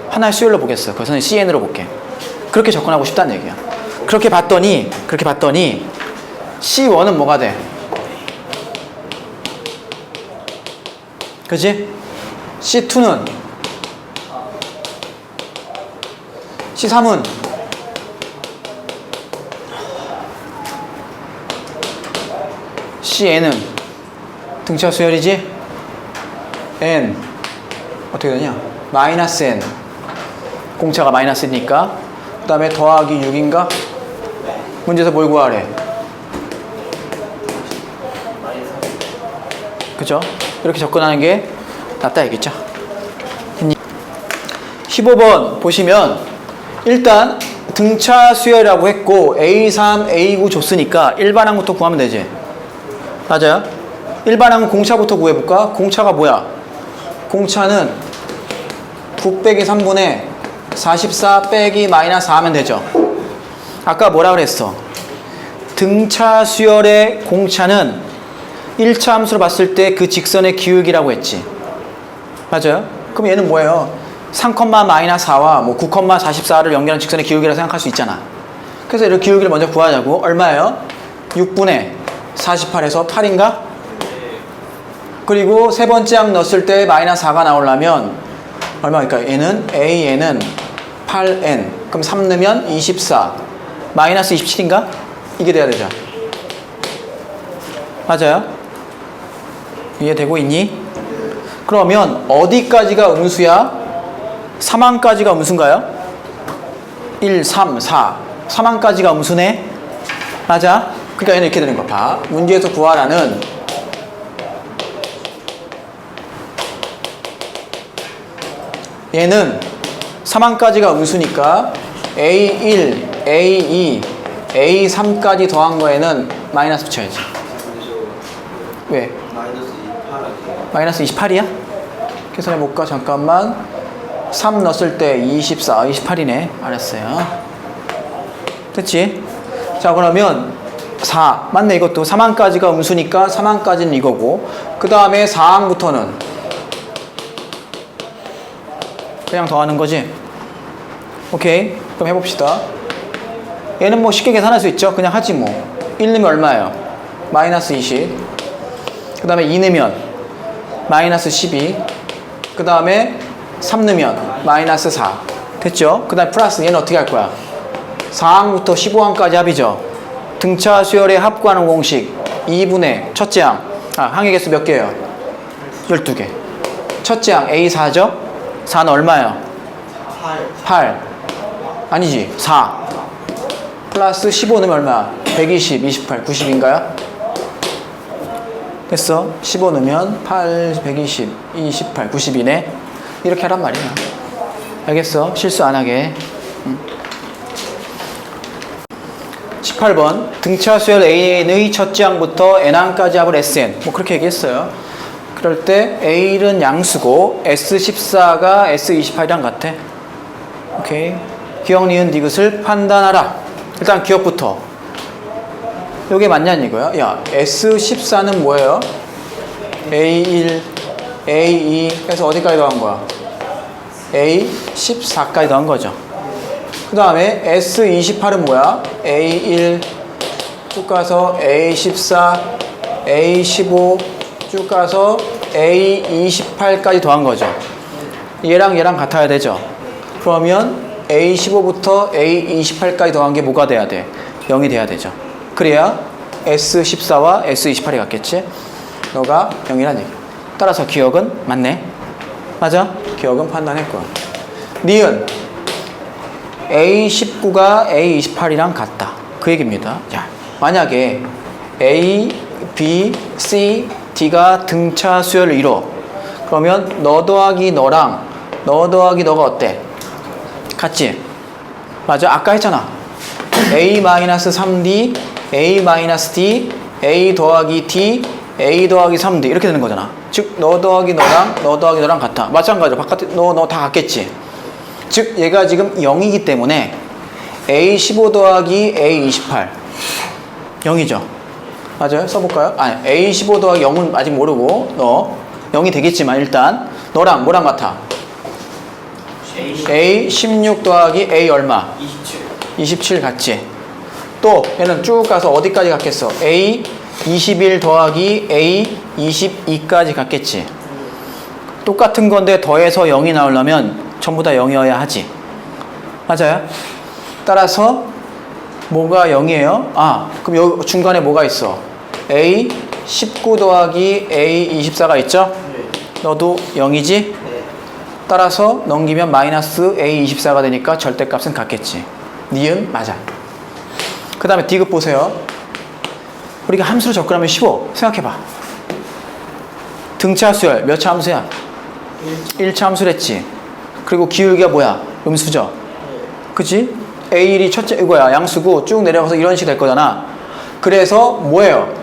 하나의 수열로 보겠어. 그것은 CN으로 볼게. 그렇게 접근하고 싶다는 얘기야. 그렇게 봤더니 C1은 뭐가 돼? 그치? C2는 C3은 Cn은 등차 수열이지? N 어떻게 되냐? 마이너스 N 공차가 마이너스니까 그 다음에 더하기 6인가? 문제에서 뭘 구하래? 그죠? 이렇게 접근하는 게 낫다 얘기죠. 15번 보시면 일단 등차 수열이라고 했고 A3, A9 줬으니까 일반항부터 구하면 되지. 맞아요? 일반항은 공차부터 구해볼까? 공차가 뭐야? 공차는 9 빼기 3분의 44 빼기 마이너스 4 하면 되죠. 아까 뭐라 그랬어? 등차 수열의 공차는 1차 함수로 봤을 때 그 직선의 기울기라고 했지. 맞아요? 그럼 얘는 뭐예요? 3, 마이너스 4와 뭐 9, 44를 연결한 직선의 기울기라고 생각할 수 있잖아. 그래서 이렇게 기울기를 먼저 구하자고. 얼마예요? 6분의 48에서 8인가? 그리고 세 번째 항 넣었을 때 마이너스 4가 나오려면 얼마일까? 얘는 AN은 8N. 그럼 3 넣으면 24. 마이너스 27인가? 이게 돼야 되죠. 맞아요? 이해되고 있니? 그러면 어디까지가 음수야? 3항까지가 음수인가요? 1, 3, 4. 3항까지가 음수네? 맞아? 그러니까 얘는 이렇게 되는 거 봐. 문제에서 구하라는 얘는 3항까지가 음수니까 A1, A2, A3까지 더한 거에는 마이너스 붙여야지. 왜? 마이너스 28이야? 계산해 볼까? 잠깐만. 3 넣었을 때 24, 28이네. 알았어요. 됐지? 자, 그러면 4. 맞네, 이것도. 3항까지가 음수니까 3항까지는 이거고. 그 다음에 4항부터는 그냥 더하는 거지. 오케이. 그럼 해봅시다. 얘는 뭐 쉽게 계산할 수 있죠. 그냥 하지 뭐. 1 넣으면 얼마예요? 마이너스 20. 그 다음에 2 넣으면 마이너스 12. 그 다음에 3 넣으면 마이너스 4. 됐죠? 그 다음에 플러스 얘는 어떻게 할 거야? 4항부터 15항까지 합이죠. 등차 수열의 합 구하는 공식 2분의 첫째 항. 항의 개수 몇 개예요? 12개. 첫째 항 A4죠? 4는 얼마예요? 8. 아니지. 4. 플러스 15 넣으면 얼마야? 120, 28, 90인가요? 됐어. 15 넣으면 8, 120, 28, 90이네. 이렇게 하란 말이야. 알겠어? 실수 안 하게. 18번 등차 수열 AN의 첫째 항부터 N항까지 합을 SN. 뭐 그렇게 얘기했어요. 그럴 때 A1은 양수고 S14가 S28이랑 같아. 오케이. 기억, 니은, 디귿을 판단하라. 일단 기억부터. 요게 맞냐는 이거야. 야, S14는 뭐예요? A1, A2 해서 어디까지 더한 거야? A14까지 더한 거죠. 그 다음에 S28은 뭐야? A1 쭉 가서 A14, A15 쭉 가서 A28까지 더한 거죠. 얘랑 얘랑 같아야 되죠. 그러면 A15부터 A28까지 더한 게 뭐가 돼야 돼? 0이 돼야 되죠. 그래야 S14와 S28이 같겠지? 너가 0이란 얘기. 따라서 기억은 맞네. 맞아? 기억은 판단할 거야. 니은 A19가 A28이랑 같다. 그 얘기입니다. 자, 만약에 A, B, C, D가 등차 수열을 이뤄. 그러면 너 더하기 너랑 너 더하기 너가 어때? 같지? 맞아? 아까 했잖아. A-3D, A-D, A 더하기 D, A 더하기 3D 이렇게 되는 거잖아. 즉, 너 더하기 너랑 너 더하기 너랑 같아. 마찬가지로 바깥에 너 다 같겠지. 즉, 얘가 지금 0이기 때문에 A15 더하기 A28 0이죠. 맞아요? 써볼까요? 아니, A15 더하기 0은 아직 모르고 너 0이 되겠지만 일단 너랑 뭐랑 같아? A16 더하기 A 얼마? 27 같지? 또 얘는 쭉 가서 어디까지 갔겠어? A21 더하기 A22까지 갔겠지? 똑같은 건데 더해서 0이 나오려면 전부 다 0이어야 하지. 맞아요? 따라서 뭐가 0이에요? 아, 그럼 여기 중간에 뭐가 있어? A 19 더하기 A 24가 있죠? 네. 너도 0이지? 네. 따라서 넘기면 마이너스 A 24가 되니까 절대값은 같겠지. 니은 맞아. 그 다음에 디귿 보세요. 우리가 함수로 접근하면 쉬워. 생각해봐. 등차 수열 몇 차 함수야? 1차 함수랬지. 그리고 기울기가 뭐야? 음수죠. 그치? A1이 첫째 이거야. 양수고 쭉 내려가서 이런 식이 될 거잖아. 그래서 뭐예요?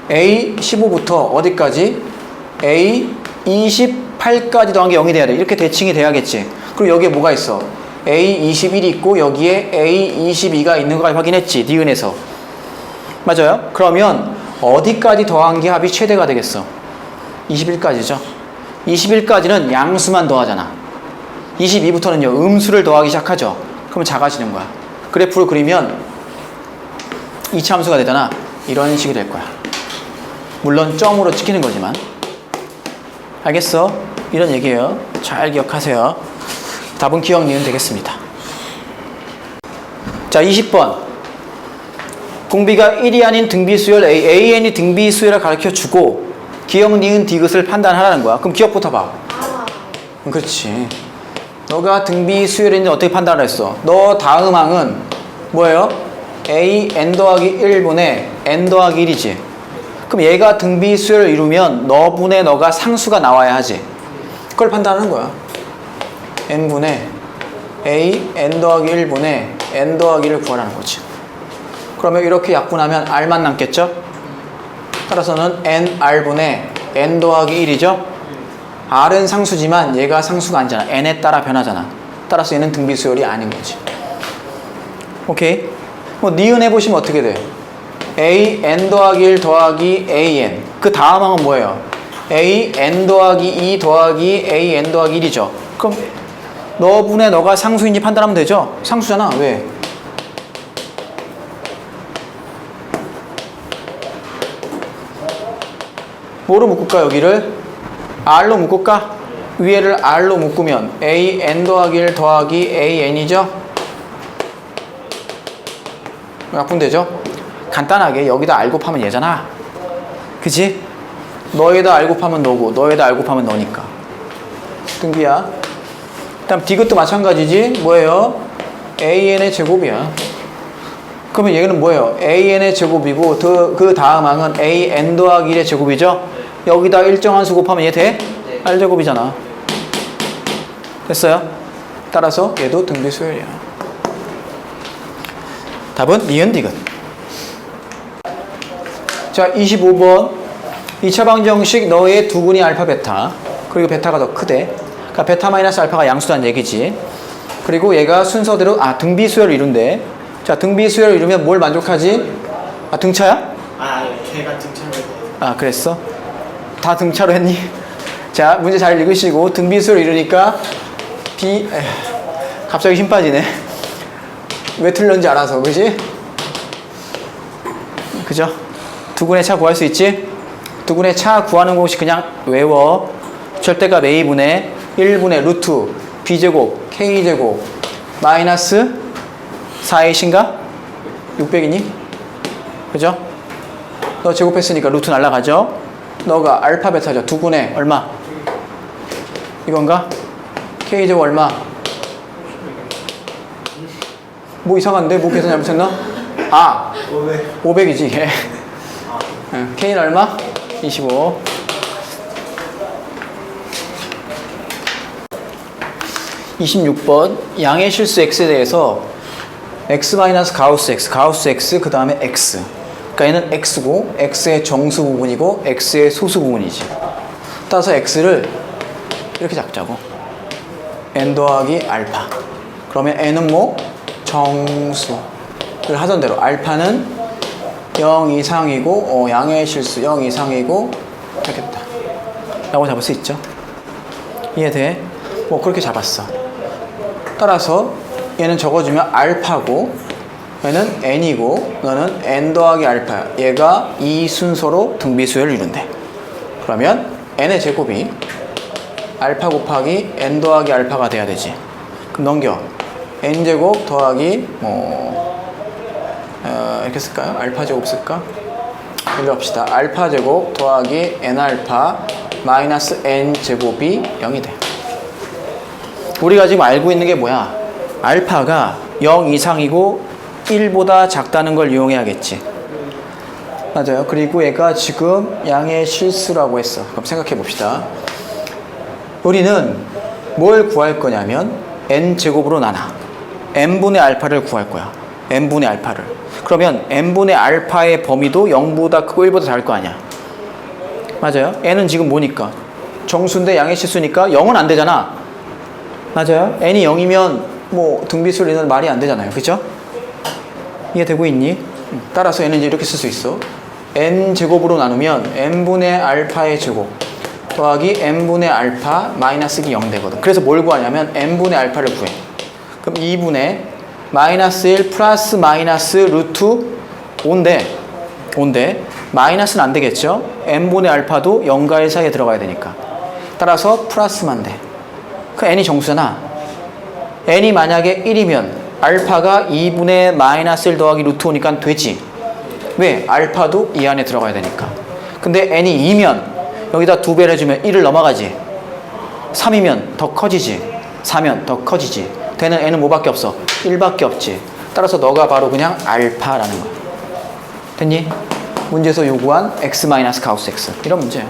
A15부터 어디까지? A28까지 더한 게 0이 돼야 돼. 이렇게 대칭이 돼야겠지. 그리고 여기에 뭐가 있어? A21이 있고 여기에 A22가 있는 거 확인했지. 니은에서. 맞아요? 그러면 어디까지 더한 게 합이 최대가 되겠어? 21까지죠. 21까지는 양수만 더하잖아. 22부터는요. 음수를 더하기 시작하죠. 그러면 작아지는 거야. 그래프를 그리면 2차 함수가 되잖아. 이런 식이 될 거야. 물론 점으로 찍히는 거지만. 알겠어? 이런 얘기예요. 잘 기억하세요. 답은 기억 니은 되겠습니다. 자, 20번. 공비가 1이 아닌 등비수열 AN이 등비수열을 가르쳐주고 기억 니은 디귿을 판단하라는 거야. 그럼 기억부터 봐. 그렇지. 너가 등비수열인지 어떻게 판단을 했어? 너 다음 항은 뭐예요? A n 더하기 1분의 n 더하기 1이지. 그럼 얘가 등비수열을 이루면 너분의 너가 상수가 나와야 하지. 그걸 판단하는 거야. n분의 A n 더하기 1분의 n 더하기 1을 구하라는 거지. 그러면 이렇게 약분하면 r만 남겠죠? 따라서는 nr분의 n 더하기 1이죠? r은 상수지만 얘가 상수가 아니잖아. n에 따라 변하잖아. 따라서 얘는 등비수열이 아닌 거지. 오케이? 뭐 니은 해보시면 어떻게 돼? a n 더하기 1 더하기 a n. 그 다음 항은 뭐예요? a n 더하기 2 더하기 a n 더하기 1이죠. 그럼 너분의 너가 상수인지 판단하면 되죠? 상수잖아. 왜? 뭐로 묶을까 여기를? r로 묶을까? 위에를 r로 묶으면 a n 더하기 1 더하기 a n이죠? 약분되죠? 간단하게 여기다 r 곱하면 얘잖아. 그치? 너에다 r 곱하면 너고 너에다 r 곱하면 너니까. 등비야. 그다음 디귿도 마찬가지지. 뭐예요? an의 제곱이야. 그러면 얘는 뭐예요? an의 제곱이고 그 다음 항은 an 더하기 1의 제곱이죠? 여기다 일정한 수 곱하면 얘 돼? 네. r제곱이잖아. 됐어요? 따라서 얘도 등비수열이야. 답은 니은 디귿. 자, 25번. 2차 방정식 너의 두근이 알파 베타. 그리고 베타가 더 크대. 그러니까 베타 마이너스 알파가 양수란 얘기지. 그리고 얘가 순서대로 등비수열을 이룬대. 자, 등비수열을 이루면 뭘 만족하지? 등차야? 아니요. 걔가 등차로 해요. 그랬어? 다 등차로 했니? 자, 문제 잘 읽으시고 등비수열을 이루니까 갑자기 힘 빠지네. 왜 틀렸는지 알아서. 그지? 그죠? 두근의 차 구할 수 있지? 두근의 차 구하는 공식 그냥 외워. 절대값 a분의 1분의 루트 b제곱 k제곱 마이너스 4a신가? 600이니? 그죠? 너 제곱했으니까 루트 날라가죠? 너가 알파 베타죠. 두근의 얼마? 이건가? k제곱 얼마? 뭐 이상한데? 뭐 계산 잘못했나? 500이지. k는 얼마? 25. 26번 양의 실수 x에 대해서 x 마이너스 가우스 x 그 다음에 x. 그러니까 얘는 x고 x의 정수 부분이고 x의 소수 부분이지. 따라서 x를 이렇게 작자고. n 더하기 알파. 그러면 n은 뭐? 정수를 하던 대로 알파는 0 이상이고 양의 실수 0 이상이고 하겠다 라고 잡을 수 있죠. 이해돼? 뭐 그렇게 잡았어. 따라서 얘는 적어주면 알파고 얘는 n이고 너는 n 더하기 알파야. 얘가 이 순서로 등비수열을 이룬대. 그러면 n의 제곱이 알파 곱하기 n 더하기 알파가 돼야 되지. 그럼 넘겨. n제곱 더하기 이렇게 쓸까요? 알파 제곱 쓸까? 이리로 합시다. 알파 제곱 더하기 n알파 마이너스 n제곱이 0이 돼. 우리가 지금 알고 있는 게 뭐야? 알파가 0 이상이고 1보다 작다는 걸 이용해야겠지. 맞아요. 그리고 얘가 지금 양의 실수라고 했어. 그럼 생각해 봅시다. 우리는 뭘 구할 거냐면 n제곱으로 나눠. n분의 알파를 구할 거야. n분의 알파를. 그러면 n분의 알파의 범위도 0보다 크고 1보다 작을 거 아니야. 맞아요. n은 지금 뭐니까? 정수인데 양의 실수니까 0은 안 되잖아. 맞아요. n이 0이면 뭐 등비술리는 말이 안 되잖아요. 그죠? 이해되고 있니? 따라서 n은 이렇게 쓸 수 있어. n제곱으로 나누면 n분의 알파의 제곱 더하기 n분의 알파 마이너스기 0 되거든. 그래서 뭘 구하냐면 n분의 알파를 구해. 그럼 2분의 마이너스 1 플러스 마이너스 루트 5인데 마이너스는 안 되겠죠? n분의 알파도 0과 1 사이에 들어가야 되니까. 따라서 플러스만 돼. 그 n이 정수잖아. n이 만약에 1이면 알파가 2분의 마이너스 1 더하기 루트 5니까 되지. 왜? 알파도 이 안에 들어가야 되니까. 근데 n이 2면 여기다 2배를 해주면 1을 넘어가지. 3이면 더 커지지. 4면 더 커지지. 되는 n은 뭐밖에 없어? 1밖에 없지. 따라서 너가 바로 그냥 알파라는 거야. 됐니? 문제에서 요구한 x-가우스 x. 이런 문제야.